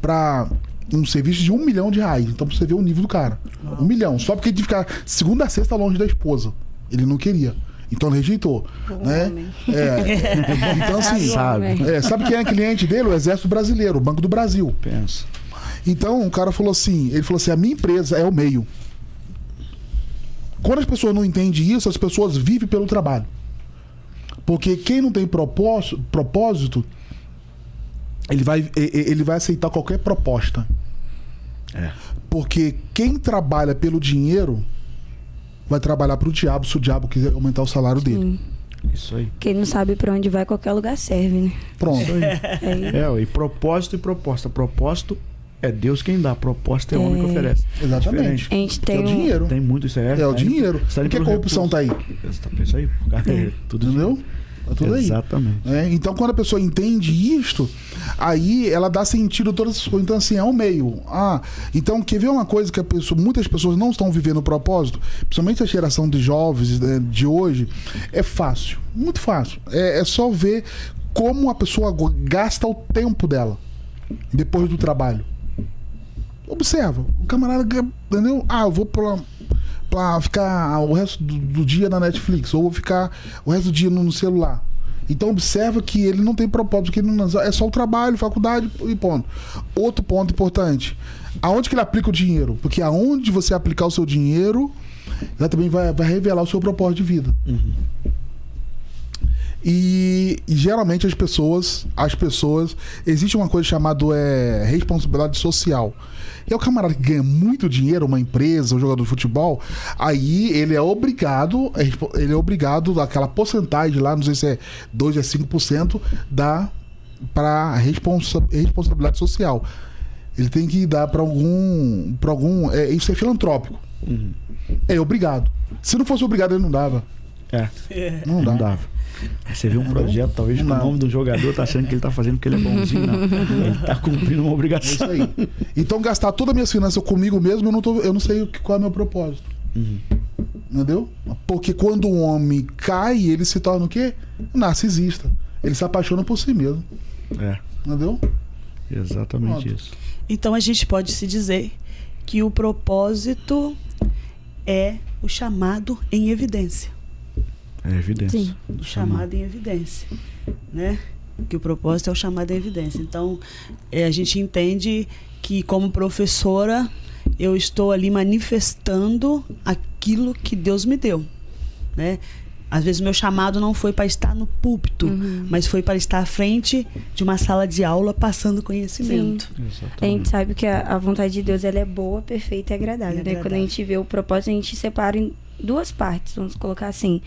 [SPEAKER 2] para um serviço de R$1 milhão. Então você vê o nível do cara. 1 milhão, só porque ele tinha que ficar segunda a sexta longe da esposa. Ele não queria. Então ele rejeitou, né? Então assim, sabe quem é cliente dele? O Exército Brasileiro, o Banco do Brasil.
[SPEAKER 4] Pensa.
[SPEAKER 2] Então o cara falou assim, a minha empresa é o meio. Quando as pessoas não entendem isso, as pessoas vivem pelo trabalho. Porque quem não tem propósito, ele vai aceitar qualquer proposta. Porque quem trabalha pelo dinheiro vai trabalhar para o diabo, se o diabo quiser aumentar o salário dele.
[SPEAKER 4] Isso aí.
[SPEAKER 3] Quem não sabe para onde vai, qualquer lugar serve, né?
[SPEAKER 2] Pronto.
[SPEAKER 4] E propósito e proposta. Propósito é Deus quem dá, proposta é o homem que oferece.
[SPEAKER 2] Exatamente.
[SPEAKER 3] A gente tem
[SPEAKER 2] o dinheiro.
[SPEAKER 4] Tem muito isso aí.
[SPEAKER 2] É o dinheiro. Por que a corrupção tá aí?
[SPEAKER 4] Isso aí. Tudo
[SPEAKER 2] entendeu? Tá tudo aí.
[SPEAKER 4] Exatamente.
[SPEAKER 2] Então, quando a pessoa entende isto, aí ela dá sentido a todas essas coisas. Então, assim, é um meio. Então, quer ver uma coisa que muitas pessoas não estão vivendo o propósito, principalmente a geração de jovens, né, de hoje, é fácil. Muito fácil. É só ver como a pessoa gasta o tempo dela depois do trabalho. Observa. O camarada, entendeu? Eu vou pra ficar o resto do dia na Netflix, ou vou ficar o resto do dia no celular. Então observa que ele não tem propósito, que ele não, é só o trabalho, faculdade e ponto. Outro ponto importante, aonde que ele aplica o dinheiro? Porque aonde você aplicar o seu dinheiro, ela também vai revelar o seu propósito de vida.
[SPEAKER 4] Uhum.
[SPEAKER 2] E geralmente as pessoas, existe uma coisa chamada responsabilidade social. E é o camarada que ganha muito dinheiro, uma empresa, um jogador de futebol, aí ele é obrigado aquela porcentagem lá, não sei se é 2 a 5%, dá para responsabilidade social. Ele tem que dar para algum isso é filantrópico.
[SPEAKER 4] Uhum.
[SPEAKER 2] É obrigado. Se não fosse obrigado, ele não dava. Não dava.
[SPEAKER 4] Você vê um projeto, talvez com o nome do jogador, tá achando que ele tá fazendo porque ele é bonzinho, não. Ele tá cumprindo uma obrigação.
[SPEAKER 2] É isso aí. Então, gastar todas as minhas finanças comigo mesmo, eu não sei qual é o meu propósito.
[SPEAKER 4] Uhum.
[SPEAKER 2] Entendeu? Porque quando um homem cai, ele se torna o quê? Narcisista. Ele se apaixona por si mesmo. Entendeu?
[SPEAKER 4] Exatamente isso.
[SPEAKER 1] Então, a gente pode se dizer que o propósito é o chamado em evidência.
[SPEAKER 4] É evidência.
[SPEAKER 3] Sim.
[SPEAKER 1] O chamado em evidência, né? Que o propósito é o chamado em evidência. Então, a gente entende que, como professora, eu estou ali manifestando aquilo que Deus me deu, né? Às vezes, meu chamado não foi para estar no púlpito, mas foi para estar à frente de uma sala de aula passando conhecimento.
[SPEAKER 3] A gente sabe que a vontade de Deus ela é boa, perfeita e agradável, né? Quando a gente vê o propósito, a gente separa em duas partes, vamos colocar assim,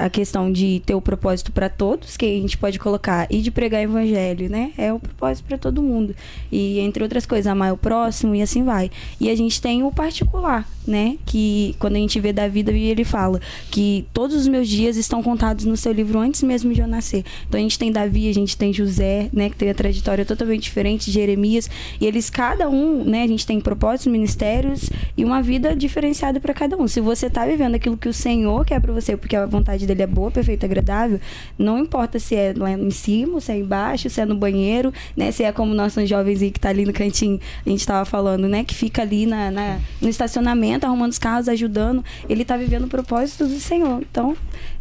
[SPEAKER 3] a questão de ter o propósito para todos, que a gente pode colocar, e de pregar evangelho, né? É o propósito para todo mundo. E, entre outras coisas, amar o próximo e assim vai. E a gente tem o particular, né? Que quando a gente vê Davi, ele fala que todos os meus dias estão contados no seu livro antes mesmo de eu nascer. Então a gente tem Davi, a gente tem José, né? Que tem a trajetória totalmente diferente de Jeremias. E eles, cada um, né? A gente tem propósitos, ministérios e uma vida diferenciada para cada um. Se você tá vivendo aquilo que o Senhor quer para você, porque a vontade dele é boa, perfeita e agradável, não importa se é lá em cima, se é embaixo, se é no banheiro, né? Se é como nossos jovens aí que tá ali no cantinho, a gente tava falando, né? Que fica ali no estacionamento, arrumando os carros, ajudando. Ele tá vivendo o propósito do Senhor. Então,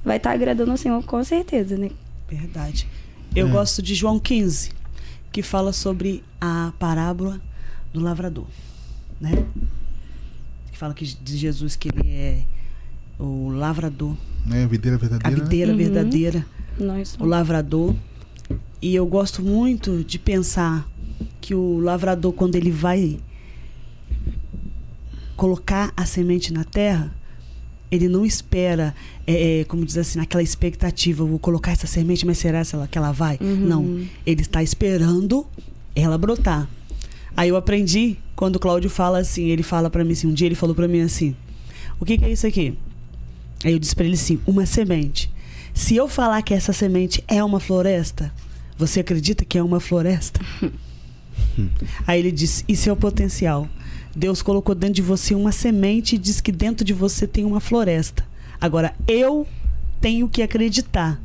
[SPEAKER 3] vai estar agradando ao Senhor com certeza, né?
[SPEAKER 1] Verdade. Eu gosto de João 15, que fala sobre a parábola do lavrador, né? Que fala de Jesus que ele é o lavrador.
[SPEAKER 2] A videira verdadeira.
[SPEAKER 1] A videira verdadeira.
[SPEAKER 3] Nós
[SPEAKER 1] o lavrador. E eu gosto muito de pensar que o lavrador, quando ele vai colocar a semente na terra, ele não espera, como diz assim, naquela expectativa, vou colocar essa semente, mas será que ela vai? Não, ele está esperando ela brotar. Aí eu aprendi, quando o Cláudio fala assim, ele fala para mim assim, um dia ele falou para mim assim, o que é isso aqui? Aí eu disse para ele assim, uma semente. Se eu falar que essa semente é uma floresta, você acredita que é uma floresta? Aí ele disse, isso é o potencial. Deus colocou dentro de você uma semente e diz que dentro de você tem uma floresta. Agora, eu tenho que acreditar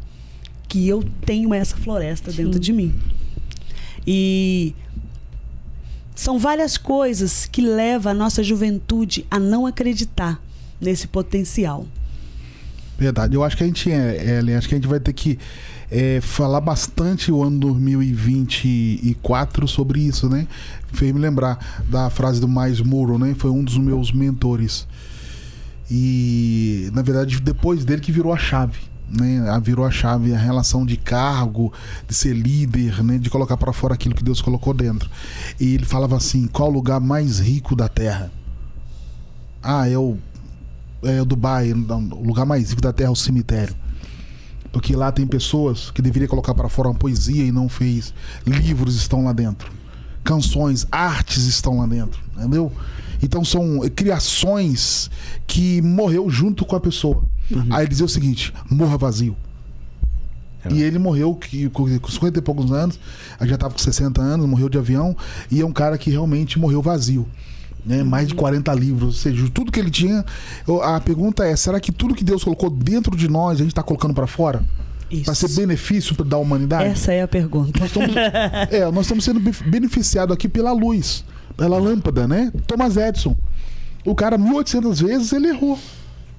[SPEAKER 1] que eu tenho essa floresta dentro de mim. E são várias coisas que levam a nossa juventude a não acreditar nesse potencial.
[SPEAKER 2] Verdade. Eu acho que a gente vai ter que falar bastante o ano 2024 sobre isso, né? Fez me lembrar da frase do Miles Monroe, né? Foi um dos meus mentores. E, na verdade, depois dele que virou a chave, né? Virou a chave, a relação de cargo, de ser líder, né? De colocar para fora aquilo que Deus colocou dentro. E ele falava assim, qual o lugar mais rico da Terra? É o Dubai, o lugar mais rico da Terra é o cemitério. Porque lá tem pessoas que deveriam colocar para fora uma poesia e não fez. Livros estão lá dentro. Canções, artes estão lá dentro. Entendeu? Então são criações que morreu junto com a pessoa. Aí ele dizia o seguinte, morra vazio. E ele morreu com 50 e poucos anos, já estava com 60 anos, morreu de avião, e é um cara que realmente morreu vazio. Né? Mais de 40 livros, ou seja, tudo que ele tinha. A pergunta é: será que tudo que Deus colocou dentro de nós, a gente está colocando para fora? Para ser benefício da humanidade?
[SPEAKER 1] Essa é a pergunta.
[SPEAKER 2] Nós estamos sendo beneficiados aqui pela luz, pela lâmpada, né? Thomas Edison. O cara, 1800 vezes, ele errou.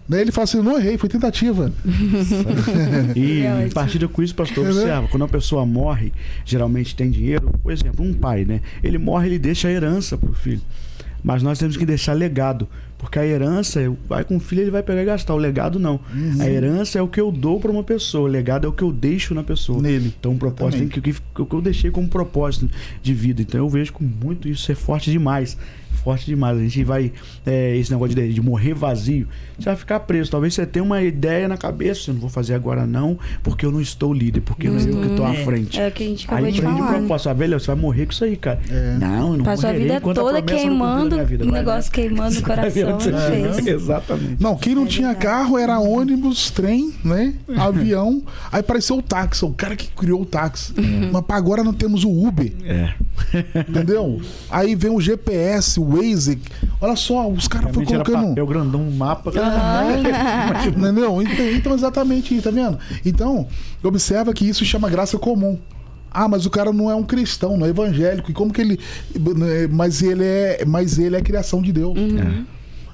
[SPEAKER 2] Né? Ele fala assim: não errei, foi tentativa.
[SPEAKER 4] E em partida com isso, pastor, observa, quando uma pessoa morre, geralmente tem dinheiro. Por exemplo, um pai, né? Ele morre, ele deixa a herança pro filho. Mas nós temos que deixar legado. Porque a herança, o pai com o filho, ele vai pegar e gastar. O legado, não. A herança é o que eu dou para uma pessoa. O legado é o que eu deixo na pessoa.
[SPEAKER 2] Nele.
[SPEAKER 4] Então, o propósito tem que eu deixei como propósito de vida. Então, eu vejo com muito isso ser forte demais. Forte demais. A gente vai... esse negócio de morrer vazio, você vai ficar preso. Talvez você tenha uma ideia na cabeça. Eu não vou fazer agora, não, porque eu não estou líder. Porque não é eu que estou à frente.
[SPEAKER 3] É o que a gente acabou
[SPEAKER 4] aí
[SPEAKER 3] de falar.
[SPEAKER 4] Aí propósito. Velho, você vai morrer com isso aí, cara. Não, eu não
[SPEAKER 3] passou
[SPEAKER 4] morrerei.
[SPEAKER 3] A vida toda queimando, o negócio queimando no coração. Não fez.
[SPEAKER 4] Exatamente.
[SPEAKER 2] Não, quem não tinha carro era ônibus, trem, né? Avião. Aí apareceu o táxi, o cara que criou o táxi. Mas para agora nós temos o Uber. Entendeu? Aí vem o GPS, o Waze. Olha só, os caras foram colocando...
[SPEAKER 4] papel grandão, um mapa.
[SPEAKER 2] Entendeu? Então, exatamente isso, tá vendo? Então, observa que isso chama graça comum. Ah, mas o cara não é um cristão, não é evangélico. E como que ele... Mas ele é criação de Deus.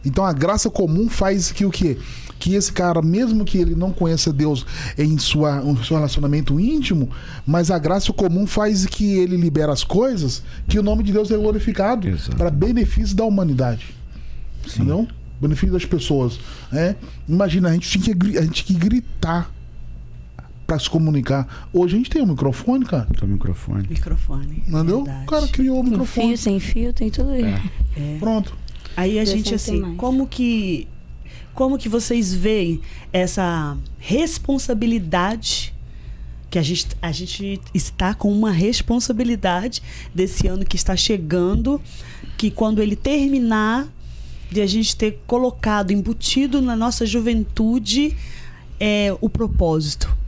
[SPEAKER 2] Então a graça comum faz que o quê? Que esse cara, mesmo que ele não conheça Deus em seu relacionamento íntimo, mas a graça comum faz que ele libera as coisas, que o nome de Deus é glorificado para benefício da humanidade. Sim. Entendeu? Benefício das pessoas. Né? Imagina, a gente tinha que gritar para se comunicar. Hoje a gente tem um microfone, cara.
[SPEAKER 4] Tem um microfone.
[SPEAKER 2] Entendeu?
[SPEAKER 1] Verdade.
[SPEAKER 2] O cara criou o microfone.
[SPEAKER 3] Fio, sem fio, tem tudo isso.
[SPEAKER 2] Pronto.
[SPEAKER 1] Aí a gente, assim, como que vocês veem essa responsabilidade, que a gente está com uma responsabilidade desse ano que está chegando, que quando ele terminar, de a gente ter colocado, embutido na nossa juventude o propósito.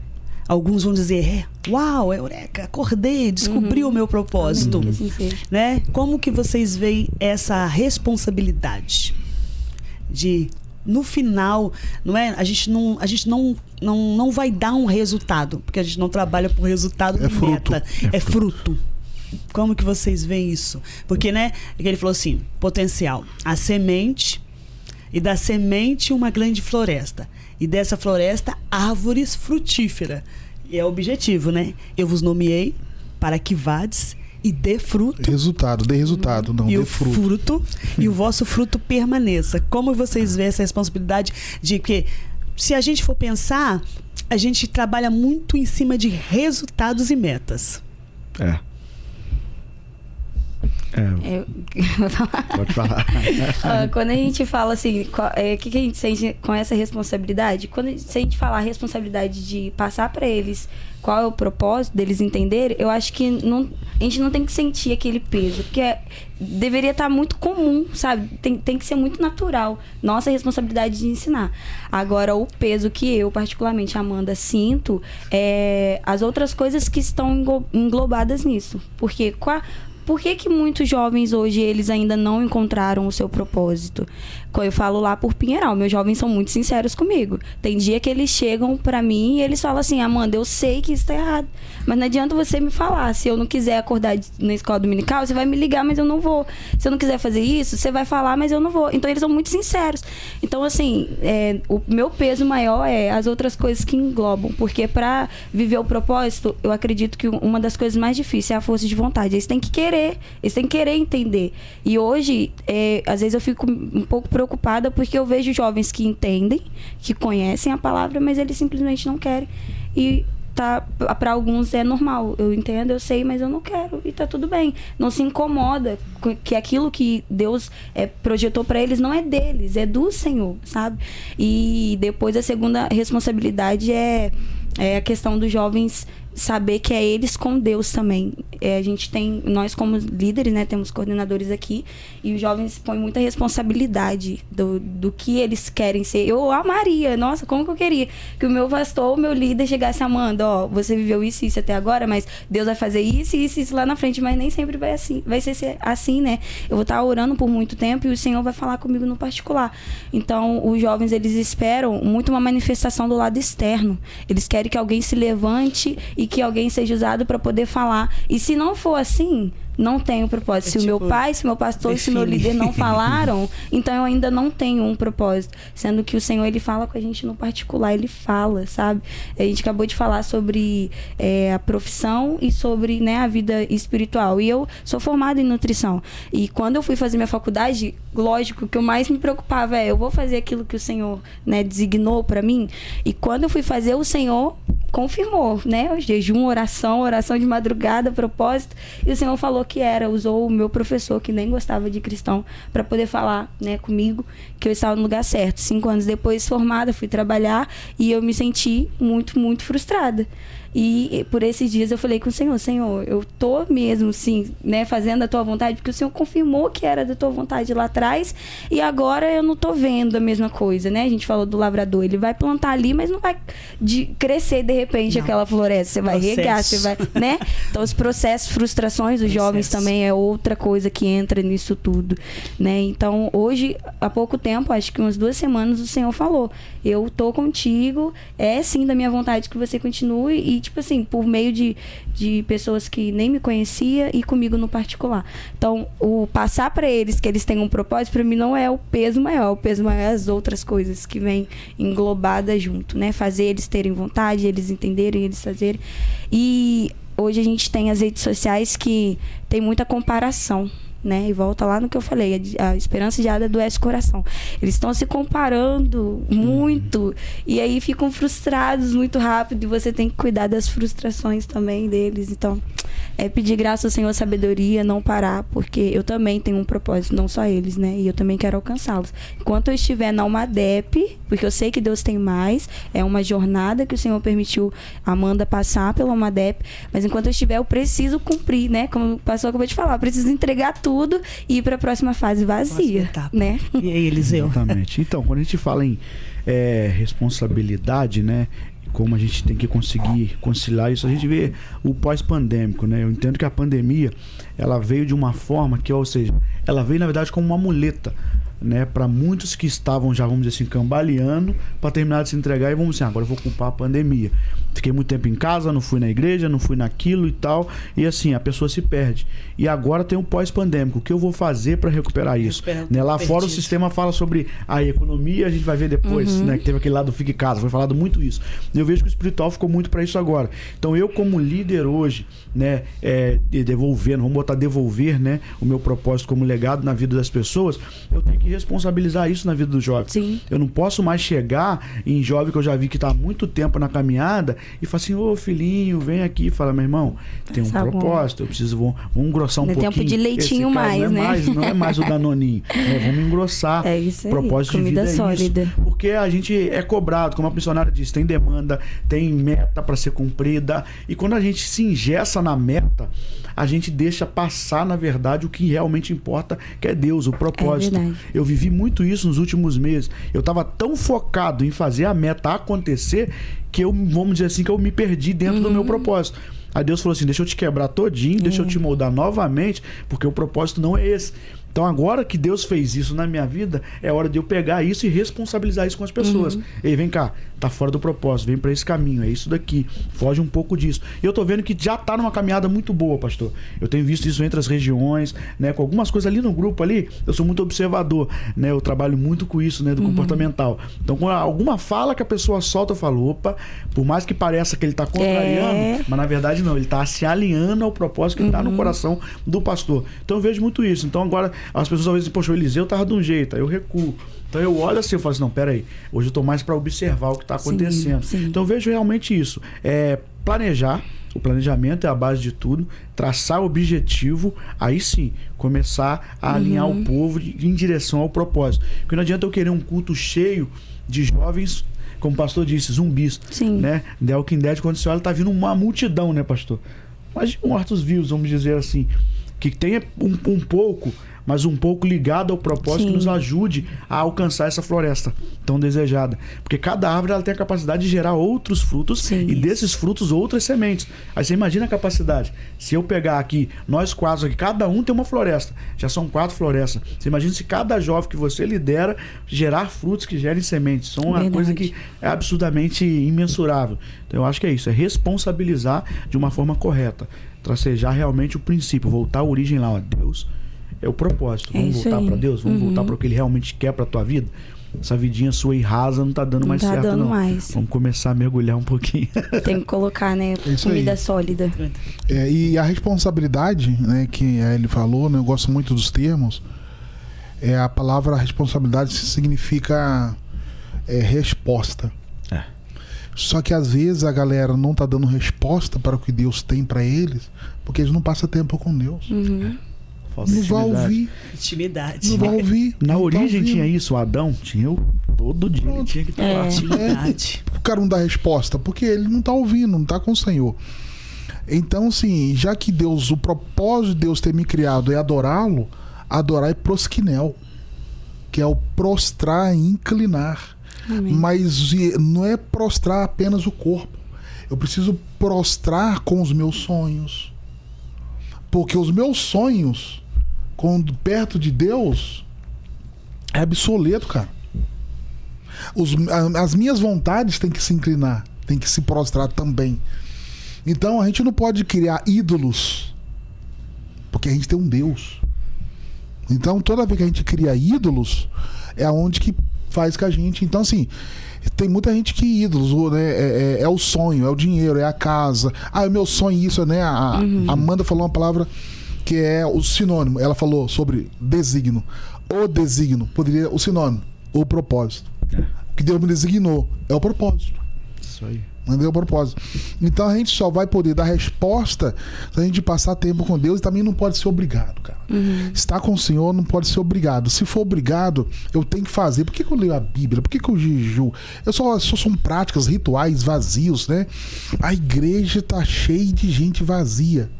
[SPEAKER 1] Alguns vão dizer, uau, eureka, acordei, descobri o meu propósito. Né? Como que vocês veem essa responsabilidade de, no final, não é? A gente não vai dar um resultado, porque a gente não trabalha por resultado, meta. É fruto. Como que vocês veem isso? Porque, né, ele falou assim, potencial, a semente, e da semente uma grande floresta. E dessa floresta, árvores frutíferas. E é o objetivo, né? Eu vos nomeei para que vades e dê fruto. Dê resultado, não dê fruto. E o vosso fruto permaneça. Como vocês veem essa responsabilidade de que, se a gente for pensar, a gente trabalha muito em cima de resultados e metas.
[SPEAKER 4] Pode falar.
[SPEAKER 3] Quando a gente fala assim, o que a gente sente com essa responsabilidade? Se a gente falar a responsabilidade de passar para eles qual é o propósito deles entenderem, eu acho que a gente não tem que sentir aquele peso, porque deveria estar muito comum, sabe? Tem que ser muito natural. Nossa responsabilidade de ensinar. Agora, o peso que eu, particularmente, Amanda, sinto é as outras coisas que estão englobadas nisso. Porque por que muitos jovens hoje, eles ainda não encontraram o seu propósito? Eu falo lá por Pinheiral, meus jovens são muito sinceros comigo. Tem dia que eles chegam pra mim e eles falam assim, Amanda, eu sei que isso tá errado, mas não adianta você me falar. Se eu não quiser acordar na escola dominical, você vai me ligar, mas eu não vou. Se eu não quiser fazer isso, você vai falar, mas eu não vou. Então eles são muito sinceros. Então, assim, o meu peso maior é as outras coisas que englobam, porque pra viver o propósito, eu acredito que uma das coisas mais difíceis é a força de vontade. Eles têm que querer entender. E hoje, às vezes eu fico um pouco preocupada porque eu vejo jovens que entendem, que conhecem a palavra, mas eles simplesmente não querem. E para alguns é normal. Eu entendo, eu sei, mas eu não quero. E tá tudo bem. Não se incomoda que aquilo que Deus projetou para eles não é deles, é do Senhor, sabe? E depois a segunda responsabilidade é a questão dos jovens saber que é eles com Deus também. A gente tem, nós como líderes, né, temos coordenadores aqui, e os jovens põem muita responsabilidade do que eles querem ser. Eu amaria, nossa, como que eu queria que o meu pastor, o meu líder chegasse: Amanda, ó, você viveu isso e isso até agora, mas Deus vai fazer isso e isso lá na frente, mas nem sempre vai ser assim, né? Eu vou estar orando por muito tempo e o Senhor vai falar comigo no particular. Então, os jovens, eles esperam muito uma manifestação do lado externo. Eles querem que alguém se levante e que alguém seja usado para poder falar. E se não for assim, não tenho propósito. Se o meu pai, se meu pastor, se meu líder não falaram, então eu ainda não tenho um propósito. Sendo que o Senhor, ele fala com a gente no particular, ele fala, sabe? A gente acabou de falar sobre a profissão e sobre, né, a vida espiritual. E eu sou formada em nutrição. E quando eu fui fazer minha faculdade, lógico, o que eu mais me preocupava eu vou fazer aquilo que o Senhor, né, designou para mim. E quando eu fui fazer, o Senhor confirmou, né? O jejum, oração de madrugada, propósito. E o Senhor falou que usou o meu professor, que nem gostava de cristão, para poder falar, né, comigo que eu estava no lugar certo. 5 anos depois, formada, fui trabalhar e eu me senti muito, muito frustrada. E por esses dias eu falei com o Senhor: Senhor, eu tô mesmo, sim, né, fazendo a tua vontade, porque o Senhor confirmou que era da tua vontade lá atrás, e agora eu não tô vendo a mesma coisa, né? A gente falou do lavrador, ele vai plantar ali, mas não vai crescer de repente aquela floresta. Você vai regar, você vai, né? Então os processos, frustrações dos jovens também é outra coisa que entra nisso tudo, né? Então hoje, há pouco tempo, acho que umas 2 semanas, o Senhor falou: eu tô contigo, é sim da minha vontade que você continue, e tipo assim, por meio de pessoas que nem me conhecia e comigo no particular. Então, o passar para eles que eles têm um propósito, para mim não é o peso maior. O peso maior é as outras coisas que vêm englobadas junto, né? Fazer eles terem vontade, eles entenderem, eles fazerem. E hoje a gente tem as redes sociais que tem muita comparação, né? E volta lá no que eu falei, a esperança de adoece o coração. Eles estão se comparando muito e aí ficam frustrados muito rápido, e você tem que cuidar das frustrações também deles. Então, pedir graça ao Senhor, sabedoria, não parar, porque eu também tenho um propósito, não só eles, né? E eu também quero alcançá-los. Enquanto eu estiver na UMADEP, porque eu sei que Deus tem mais, é uma jornada que o Senhor permitiu a Amanda passar pela UMADEP, mas enquanto eu estiver, eu preciso cumprir, né? Como o pastor acabou de falar, eu preciso entregar tudo e ir para a próxima fase vazia, né?
[SPEAKER 1] E aí, Eliseu?
[SPEAKER 4] Exatamente. Então, quando a gente fala em responsabilidade, né, como a gente tem que conseguir conciliar isso, a gente vê o pós-pandêmico, né? Eu entendo que a pandemia, ela veio de uma forma que, ou seja, ela veio na verdade como uma muleta, né, para muitos que estavam já, vamos dizer assim, cambaleando para terminar de se entregar, e vamos assim, agora eu vou culpar a pandemia. Fiquei muito tempo em casa, não fui na igreja, não fui naquilo e tal, e assim, a pessoa se perde. E agora tem o pós-pandêmico, o que eu vou fazer para recuperar isso? Né? Lá fora o sistema fala sobre a economia, a gente vai ver depois, né, que teve aquele lado do Fique em Casa, foi falado muito isso. Eu vejo que o espiritual ficou muito para isso agora. Então eu, como líder hoje, né, devolvendo, vamos botar devolver, né, o meu propósito como legado na vida das pessoas, eu tenho que responsabilizar isso na vida do jovem. Sim. Eu não posso mais chegar em jovem que eu já vi que está há muito tempo na caminhada e falar assim: ô filhinho, vem aqui. Fala: meu irmão, tem um propósito, eu preciso, vamos engrossar um pouquinho.
[SPEAKER 3] Tempo de leitinho mais, né?
[SPEAKER 4] Não é mais o Danoninho. Vamos engrossar o propósito de vida sólida. É isso. Porque a gente é cobrado, como a missionária disse, tem demanda, tem meta para ser cumprida, e quando a gente se engessa na meta, a gente deixa passar, na verdade, o que realmente importa, que é Deus, o propósito. Eu vivi muito isso nos últimos meses. Eu estava tão focado em fazer a meta acontecer que eu, vamos dizer assim, que eu me perdi dentro do meu propósito. Aí Deus falou assim: deixa eu te quebrar todinho, deixa eu te moldar novamente, porque o propósito não é esse. Então agora que Deus fez isso na minha vida, é hora de eu pegar isso e responsabilizar isso com as pessoas. Ei, vem cá, tá fora do propósito, vem para esse caminho, é isso daqui, foge um pouco disso. E eu tô vendo que já tá numa caminhada muito boa, pastor. Eu tenho visto isso entre as regiões, né, com algumas coisas ali no grupo ali, eu sou muito observador, né, eu trabalho muito com isso, né, do comportamental. Então com alguma fala que a pessoa solta, eu falo: opa, por mais que pareça que ele tá contrariando, mas na verdade não, ele tá se alinhando ao propósito que tá no coração do pastor. Então eu vejo muito isso. Então agora as pessoas às vezes dizem: poxa, o Eliseu tava de um jeito, aí eu recuo. Então eu olho assim, eu falo assim: não, peraí, hoje eu tô mais para observar o que tá acontecendo. Sim. Então eu vejo realmente isso. Planejar, o planejamento é a base de tudo, traçar o objetivo, aí sim, começar a alinhar o povo em direção ao propósito. Porque não adianta eu querer um culto cheio de jovens como o pastor disse, zumbis.
[SPEAKER 3] Sim.
[SPEAKER 4] Né? The Walking Dead, quando você olha, tá vindo uma multidão, né, pastor? Mas de mortos-vivos, vamos dizer assim, que tenha um pouco, mas um pouco ligado ao propósito,
[SPEAKER 3] Sim.
[SPEAKER 4] que nos ajude a alcançar essa floresta tão desejada. Porque cada árvore ela tem a capacidade de gerar outros frutos.
[SPEAKER 3] Sim.
[SPEAKER 4] E desses frutos outras sementes. Aí você imagina a capacidade. Se eu pegar aqui, nós 4 aqui, cada um tem uma floresta. Já são 4 florestas. Você imagina se cada jovem que você lidera gerar frutos que gerem sementes. São uma
[SPEAKER 3] Verdade.
[SPEAKER 4] coisa que é absurdamente imensurável. Então eu acho que é isso. É responsabilizar de uma forma correta. Tracejar realmente o princípio. Voltar à origem lá. Ó, Deus é o propósito.
[SPEAKER 3] É
[SPEAKER 4] Vamos
[SPEAKER 3] isso
[SPEAKER 4] voltar
[SPEAKER 3] aí.
[SPEAKER 4] para Deus? Vamos voltar para o que Ele realmente quer para a tua vida? Essa vidinha sua e rasa não tá dando
[SPEAKER 3] Não
[SPEAKER 4] mais
[SPEAKER 3] tá
[SPEAKER 4] certo,
[SPEAKER 3] dando
[SPEAKER 4] não.
[SPEAKER 3] mais.
[SPEAKER 4] Vamos começar a mergulhar um pouquinho.
[SPEAKER 3] Tem que colocar, né?
[SPEAKER 2] Isso
[SPEAKER 3] Comida
[SPEAKER 2] aí.
[SPEAKER 3] sólida.
[SPEAKER 2] E a responsabilidade, né, que ele falou, né, eu gosto muito dos termos, a palavra responsabilidade significa resposta. Só que às vezes a galera não tá dando resposta para o que Deus tem para eles, porque eles não passam tempo com Deus.
[SPEAKER 4] Falta
[SPEAKER 2] Não vai
[SPEAKER 4] intimidade.
[SPEAKER 2] ouvir,
[SPEAKER 1] Intimidade.
[SPEAKER 2] não vai ouvir.
[SPEAKER 4] Na
[SPEAKER 2] não tá
[SPEAKER 4] origem
[SPEAKER 2] ouvindo.
[SPEAKER 4] tinha isso, o Adão tinha todo dia ele tinha que estar lá.
[SPEAKER 1] Intimidade.
[SPEAKER 2] O cara não dá resposta, porque ele não tá ouvindo, não tá com o Senhor. Então, assim, já que Deus, o propósito de Deus ter me criado é adorá-lo, adorar é prosquinel, que é o prostrar e inclinar.
[SPEAKER 3] Amém.
[SPEAKER 2] Mas não é prostrar apenas o corpo. Eu preciso prostrar com os meus sonhos. Porque os meus sonhos, quando perto de Deus, é obsoleto, cara. As minhas vontades têm que se inclinar, têm que se prostrar também. Então a gente não pode criar ídolos, porque a gente tem um Deus. Então toda vez que a gente cria ídolos, é aonde que faz com a gente. Então assim, tem muita gente que ídolos, né, é o sonho, é o dinheiro, é a casa. Ah, é o meu sonho, isso, né? A Amanda falou uma palavra que é o sinônimo. Ela falou sobre designo. O designo, poderia, o sinônimo, o propósito. O que Deus me designou é o propósito.
[SPEAKER 4] Isso aí.
[SPEAKER 2] Entendeu? O propósito. Então a gente só vai poder dar resposta se a gente passar tempo com Deus, e também não pode ser obrigado, cara. Estar com o Senhor não pode ser obrigado. Se for obrigado, eu tenho que fazer. Por que eu leio a Bíblia? Por que eu jejuo? Só são práticas, rituais vazios, né? A igreja tá cheia de gente vazia.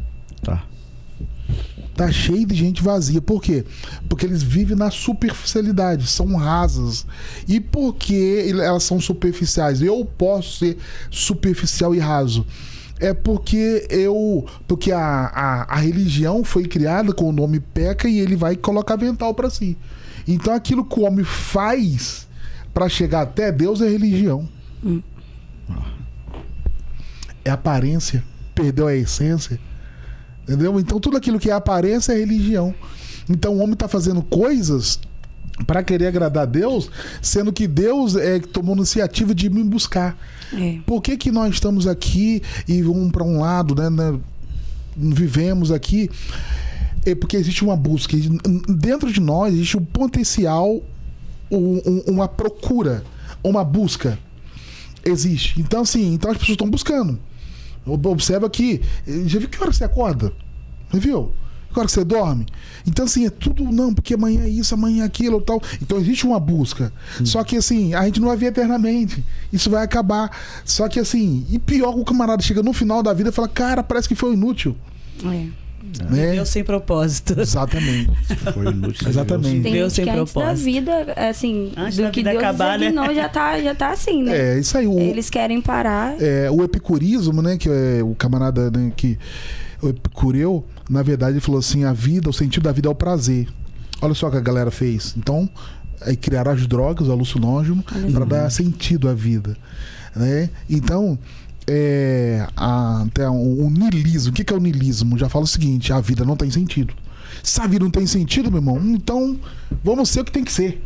[SPEAKER 2] Tá cheio de gente vazia. Por quê? Porque eles vivem na superficialidade, são rasas. E por que elas são superficiais? Eu posso ser superficial e raso. É porque a religião foi criada com o nome peca e ele vai colocar avental para si. Então aquilo que o homem faz para chegar até Deus é religião. É aparência. Perdeu a essência. Entendeu? Então tudo aquilo que é aparência é religião. Então o homem está fazendo coisas para querer agradar a Deus, sendo que Deus tomou iniciativa de me buscar. Por que nós estamos aqui e vamos para um lado, né, vivemos aqui? É porque existe uma busca. Dentro de nós existe um potencial, uma procura, uma busca. Existe. Então assim, as pessoas estão buscando. Observa aqui, já viu que hora você acorda? Já viu? Que hora que você dorme? Então assim, é tudo não, porque amanhã é isso, amanhã é aquilo tal. Então existe uma busca. Só que assim, a gente não vai ver eternamente. Isso vai acabar. Só que assim, e pior que o camarada chega no final da vida e fala, cara, parece que foi inútil. Né?
[SPEAKER 1] Viveu sem propósito.
[SPEAKER 2] Exatamente.
[SPEAKER 4] Foi inútil.
[SPEAKER 2] Exatamente.
[SPEAKER 3] Tem
[SPEAKER 1] Deus
[SPEAKER 3] gente
[SPEAKER 1] sem
[SPEAKER 3] que antes da
[SPEAKER 1] propósito.
[SPEAKER 3] vida, assim,
[SPEAKER 1] Antes
[SPEAKER 3] do
[SPEAKER 1] da
[SPEAKER 3] que
[SPEAKER 1] vida
[SPEAKER 3] Deus
[SPEAKER 1] acabar, né?
[SPEAKER 3] designou, já tá assim, né?
[SPEAKER 2] Isso aí.
[SPEAKER 3] Eles querem parar.
[SPEAKER 2] O epicurismo, né, que é o camarada, né, que o epicureu, na verdade ele falou assim, a vida, o sentido da vida é o prazer. Olha só o que a galera fez. Então, aí criaram as drogas, o alucinógeno, para dar sentido à vida, né? Então, até o niilismo. O que é o niilismo? Já fala o seguinte, a vida não tem sentido. Se a vida não tem sentido, meu irmão, então vamos ser o que tem que ser.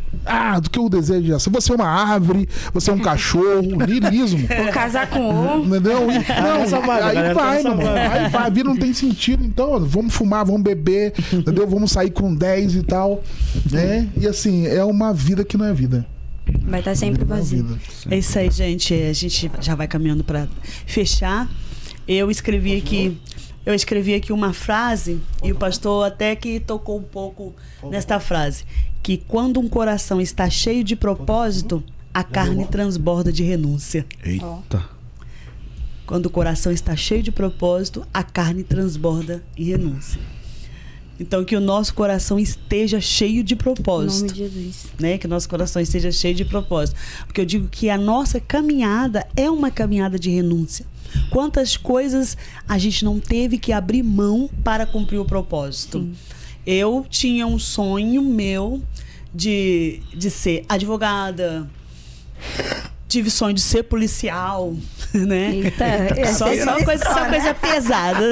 [SPEAKER 2] Do que eu desejo é ser. Você é uma árvore, você é um cachorro, niilismo.
[SPEAKER 3] Vou casar com o...
[SPEAKER 2] Entendeu? Aí vai, meu irmão. Aí vai, a vida não tem sentido. Então, vamos fumar, vamos beber, entendeu? Vamos sair com 10 e tal, né? E assim, é uma vida que não é vida.
[SPEAKER 3] Vai estar sempre vazio.
[SPEAKER 1] É isso aí, gente. A gente já vai caminhando para fechar. Eu escrevi aqui uma frase e o pastor até que tocou um pouco nesta frase, que quando um coração está cheio de propósito, a carne transborda de renúncia.
[SPEAKER 4] Eita.
[SPEAKER 1] Quando o coração está cheio de propósito, a carne transborda em renúncia. Então, que o nosso coração esteja cheio de propósito.
[SPEAKER 3] Em nome de Jesus.
[SPEAKER 1] Né? Que o nosso coração esteja cheio de propósito. Porque eu digo que a nossa caminhada é uma caminhada de renúncia. Quantas coisas a gente não teve que abrir mão para cumprir o propósito? Sim. Eu tinha um sonho meu de ser advogada. Tive sonho de ser policial, né?
[SPEAKER 3] Eita,
[SPEAKER 1] só coisa pesada.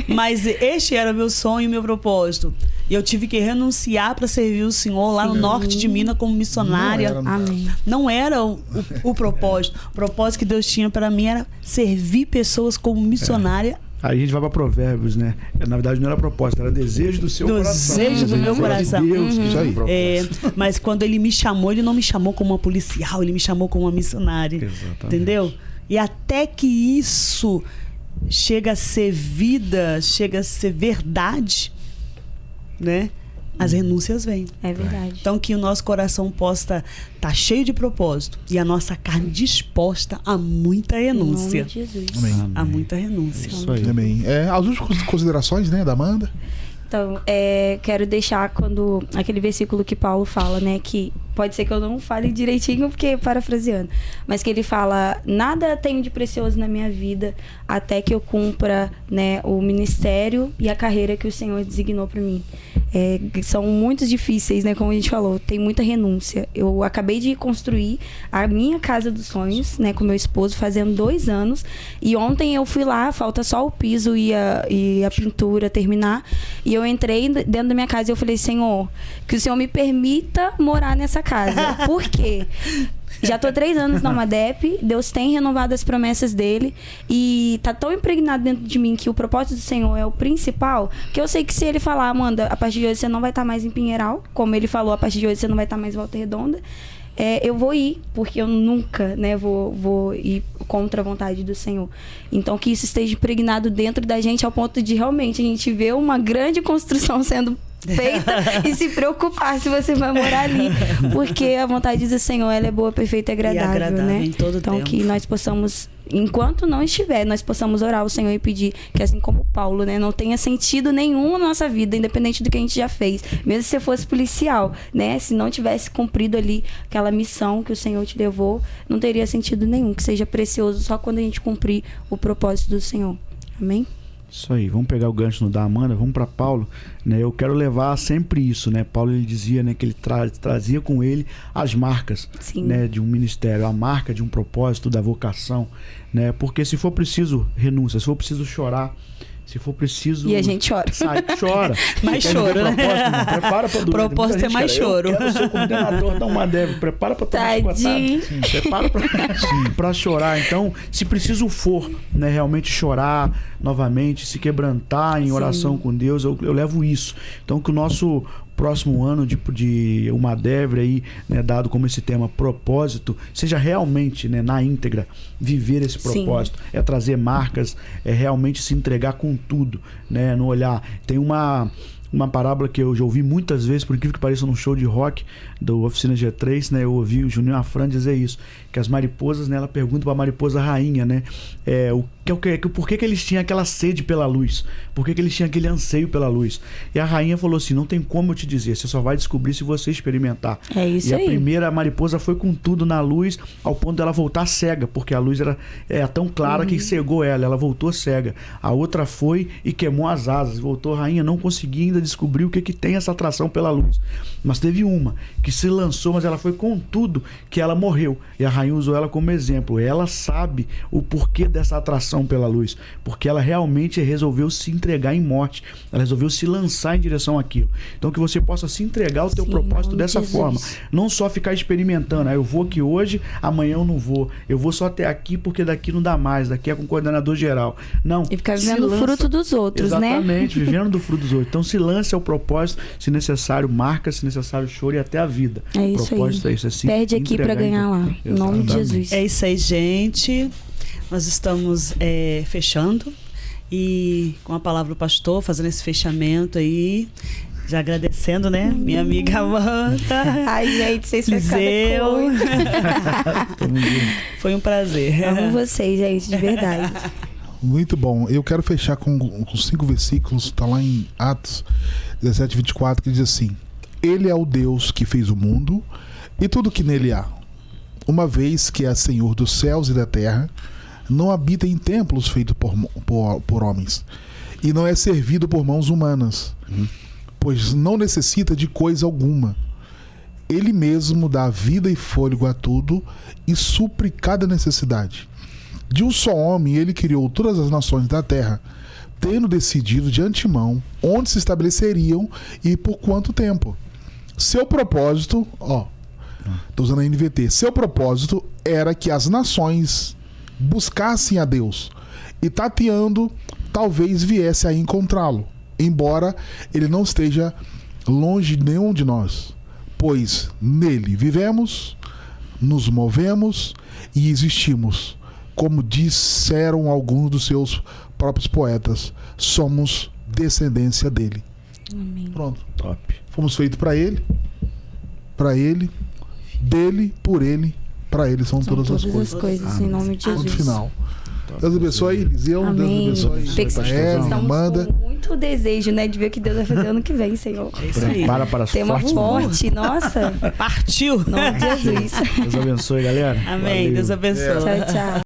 [SPEAKER 1] Mas este era o meu sonho, meu propósito. E eu tive que renunciar para servir o Senhor lá no norte de Minas como missionária. Não era o propósito. O propósito que Deus tinha para mim era servir pessoas como missionária.
[SPEAKER 4] Aí a gente vai para Provérbios, né? Na verdade não era propósito, era desejo do seu coração.
[SPEAKER 1] Desejo do meu coração.
[SPEAKER 4] Deus, isso aí.
[SPEAKER 1] Mas quando ele me chamou, ele não me chamou como uma policial, ele me chamou como uma missionária.
[SPEAKER 4] Exatamente.
[SPEAKER 1] Entendeu? E até que isso chega a ser vida, chega a ser verdade, né? As renúncias vêm.
[SPEAKER 3] É verdade.
[SPEAKER 1] Então que o nosso coração possa estar cheio de propósito e a nossa carne disposta a muita renúncia.
[SPEAKER 3] Em nome de Jesus.
[SPEAKER 2] Amém.
[SPEAKER 1] A muita renúncia.
[SPEAKER 4] Isso aí.
[SPEAKER 2] Amém. As últimas considerações, né, da Amanda?
[SPEAKER 3] Então, quero deixar quando aquele versículo que Paulo fala, né, que pode ser que eu não fale direitinho, porque parafraseando, mas que ele fala: nada tenho de precioso na minha vida até que eu cumpra, né, o ministério e a carreira que o Senhor designou para mim. São muito difíceis, né, como a gente falou, tem muita renúncia. Eu acabei de construir a minha casa dos sonhos, né, com meu esposo, fazendo 2 anos, e ontem eu fui lá, falta só o piso e a pintura terminar, e eu entrei dentro da minha casa e eu falei: Senhor, que o Senhor me permita morar nessa casa. Por quê? Já tô 3 anos na UMADEP, Deus tem renovado as promessas dele e tá tão impregnado dentro de mim que o propósito do Senhor é o principal, que eu sei que se ele falar: Amanda, a partir de hoje você não vai estar mais em Pinheiral, como ele falou, a partir de hoje você não vai estar mais em Volta Redonda, eu vou ir, porque eu nunca, né, vou ir contra a vontade do Senhor. Então que isso esteja impregnado dentro da gente ao ponto de realmente a gente ver uma grande construção sendo feita e se preocupar se você vai morar ali, porque a vontade do Senhor, ela é boa, perfeita e agradável, né?
[SPEAKER 1] Em todo
[SPEAKER 3] então
[SPEAKER 1] tempo.
[SPEAKER 3] Que nós possamos, enquanto não estiver, nós possamos orar ao Senhor e pedir que, assim como Paulo, né, não tenha sentido nenhum na nossa vida, independente do que a gente já fez, mesmo se você fosse policial, né, se não tivesse cumprido ali aquela missão que o Senhor te levou, não teria sentido nenhum, que seja precioso só quando a gente cumprir o propósito do Senhor. Amém?
[SPEAKER 4] Isso aí, vamos pegar o gancho no da Amanda, vamos para Paulo, né? Eu quero levar sempre isso, né? Paulo, ele dizia, né, que ele trazia com ele as marcas, né, de um ministério, a marca de um propósito, da vocação, né? Porque se for preciso renúncia, se for preciso chorar, se for preciso...
[SPEAKER 3] E a gente chora.
[SPEAKER 4] Chora.
[SPEAKER 1] Mais choro, né?
[SPEAKER 4] Prepara pra doer.
[SPEAKER 1] Propósito é mais choro.
[SPEAKER 4] Eu quero ser coordenador da UMADEV. Prepara pra tomar chicotada. Prepara pra chorar. Então, se preciso for, né, realmente chorar novamente, se quebrantar em oração com Deus, eu levo isso. Então, que o nosso próximo ano de UMADEV aí, né, dado como esse tema propósito, seja realmente, né, na íntegra, viver esse propósito. Sim. É trazer marcas, é realmente se entregar com tudo, né, no olhar. Tem uma parábola que eu já ouvi muitas vezes, por incrível que pareça, num show de rock do Oficina G3, né? Eu ouvi o Juninho Afran dizer isso, que as mariposas, né, ela pergunta para a mariposa rainha, né, por que eles tinham aquela sede pela luz, por que eles tinham aquele anseio pela luz. E a rainha falou assim: não tem como eu te dizer, você só vai descobrir se você experimentar.
[SPEAKER 3] É isso aí.
[SPEAKER 4] E a primeira mariposa foi com tudo na luz, ao ponto dela voltar cega, porque a luz era tão clara que cegou ela voltou cega. A outra foi e queimou as asas, voltou rainha, não conseguia ainda descobrir o que tem essa atração pela luz. Mas teve uma que se lançou, mas ela foi com tudo que ela morreu. E a rainha usou ela como exemplo. Ela sabe o porquê dessa atração pela luz, porque ela realmente resolveu se entregar em morte. Ela resolveu se lançar em direção àquilo. Então que você possa se entregar ao teu propósito dessa forma. Não só ficar experimentando. Eu vou aqui hoje, amanhã eu não vou. Eu vou só até aqui porque daqui não dá mais. Daqui é com o coordenador geral. Não.
[SPEAKER 3] E ficar vivendo o fruto dos outros,
[SPEAKER 4] exatamente, né? Vivendo do fruto dos outros. Então se lance ao propósito, se necessário marca, se necessário chore até a vida.
[SPEAKER 3] É isso. O
[SPEAKER 4] propósito
[SPEAKER 3] aí.
[SPEAKER 4] É isso, assim,
[SPEAKER 3] perde aqui para ganhar lá. Em nome de Jesus.
[SPEAKER 1] É isso aí, gente. Nós estamos fechando e com a palavra do pastor, fazendo esse fechamento aí. Já agradecendo, né? Minha amiga Amanda.
[SPEAKER 3] Ai, gente, vocês fazem cada
[SPEAKER 1] Liseu.
[SPEAKER 3] coisa.
[SPEAKER 1] Foi um prazer.
[SPEAKER 3] Amo vocês, gente, de verdade.
[SPEAKER 2] Muito bom. Eu quero fechar com 5 versículos, está lá em Atos 17, 24, que diz assim: Ele é o Deus que fez o mundo e tudo que nele há. Uma vez que é Senhor dos céus e da terra, não habita em templos feitos por homens, e não é servido por mãos humanas, pois não necessita de coisa alguma. Ele mesmo dá vida e fôlego a tudo e supre cada necessidade. De um só homem ele criou todas as nações da terra, tendo decidido de antemão onde se estabeleceriam e por quanto tempo. Seu propósito, estou usando a NVT, seu propósito era que as nações buscassem a Deus e, tateando, talvez viesse a encontrá-lo, embora ele não esteja longe de nenhum de nós, pois nele vivemos, nos movemos e existimos. Como disseram alguns dos seus próprios poetas, somos descendência dele.
[SPEAKER 3] Amém.
[SPEAKER 2] Pronto.
[SPEAKER 4] Top.
[SPEAKER 2] Fomos feitos para ele, dele, por ele, para ele são todas as coisas.
[SPEAKER 3] Em nome de Jesus.
[SPEAKER 2] Ponto final. Deus abençoe, Eliseu.
[SPEAKER 3] Amém.
[SPEAKER 2] Deus abençoe. Amanda.
[SPEAKER 3] Com muito desejo, né, de ver o que Deus vai fazer ano que vem, Senhor.
[SPEAKER 1] É isso aí.
[SPEAKER 4] Prepara para as
[SPEAKER 3] Tema
[SPEAKER 4] fortes
[SPEAKER 3] forte, nossa.
[SPEAKER 1] Partiu.
[SPEAKER 3] Em nome de Jesus.
[SPEAKER 4] Deus abençoe, galera.
[SPEAKER 1] Amém.
[SPEAKER 4] Valeu.
[SPEAKER 1] Deus abençoe.
[SPEAKER 3] Tchau, tchau.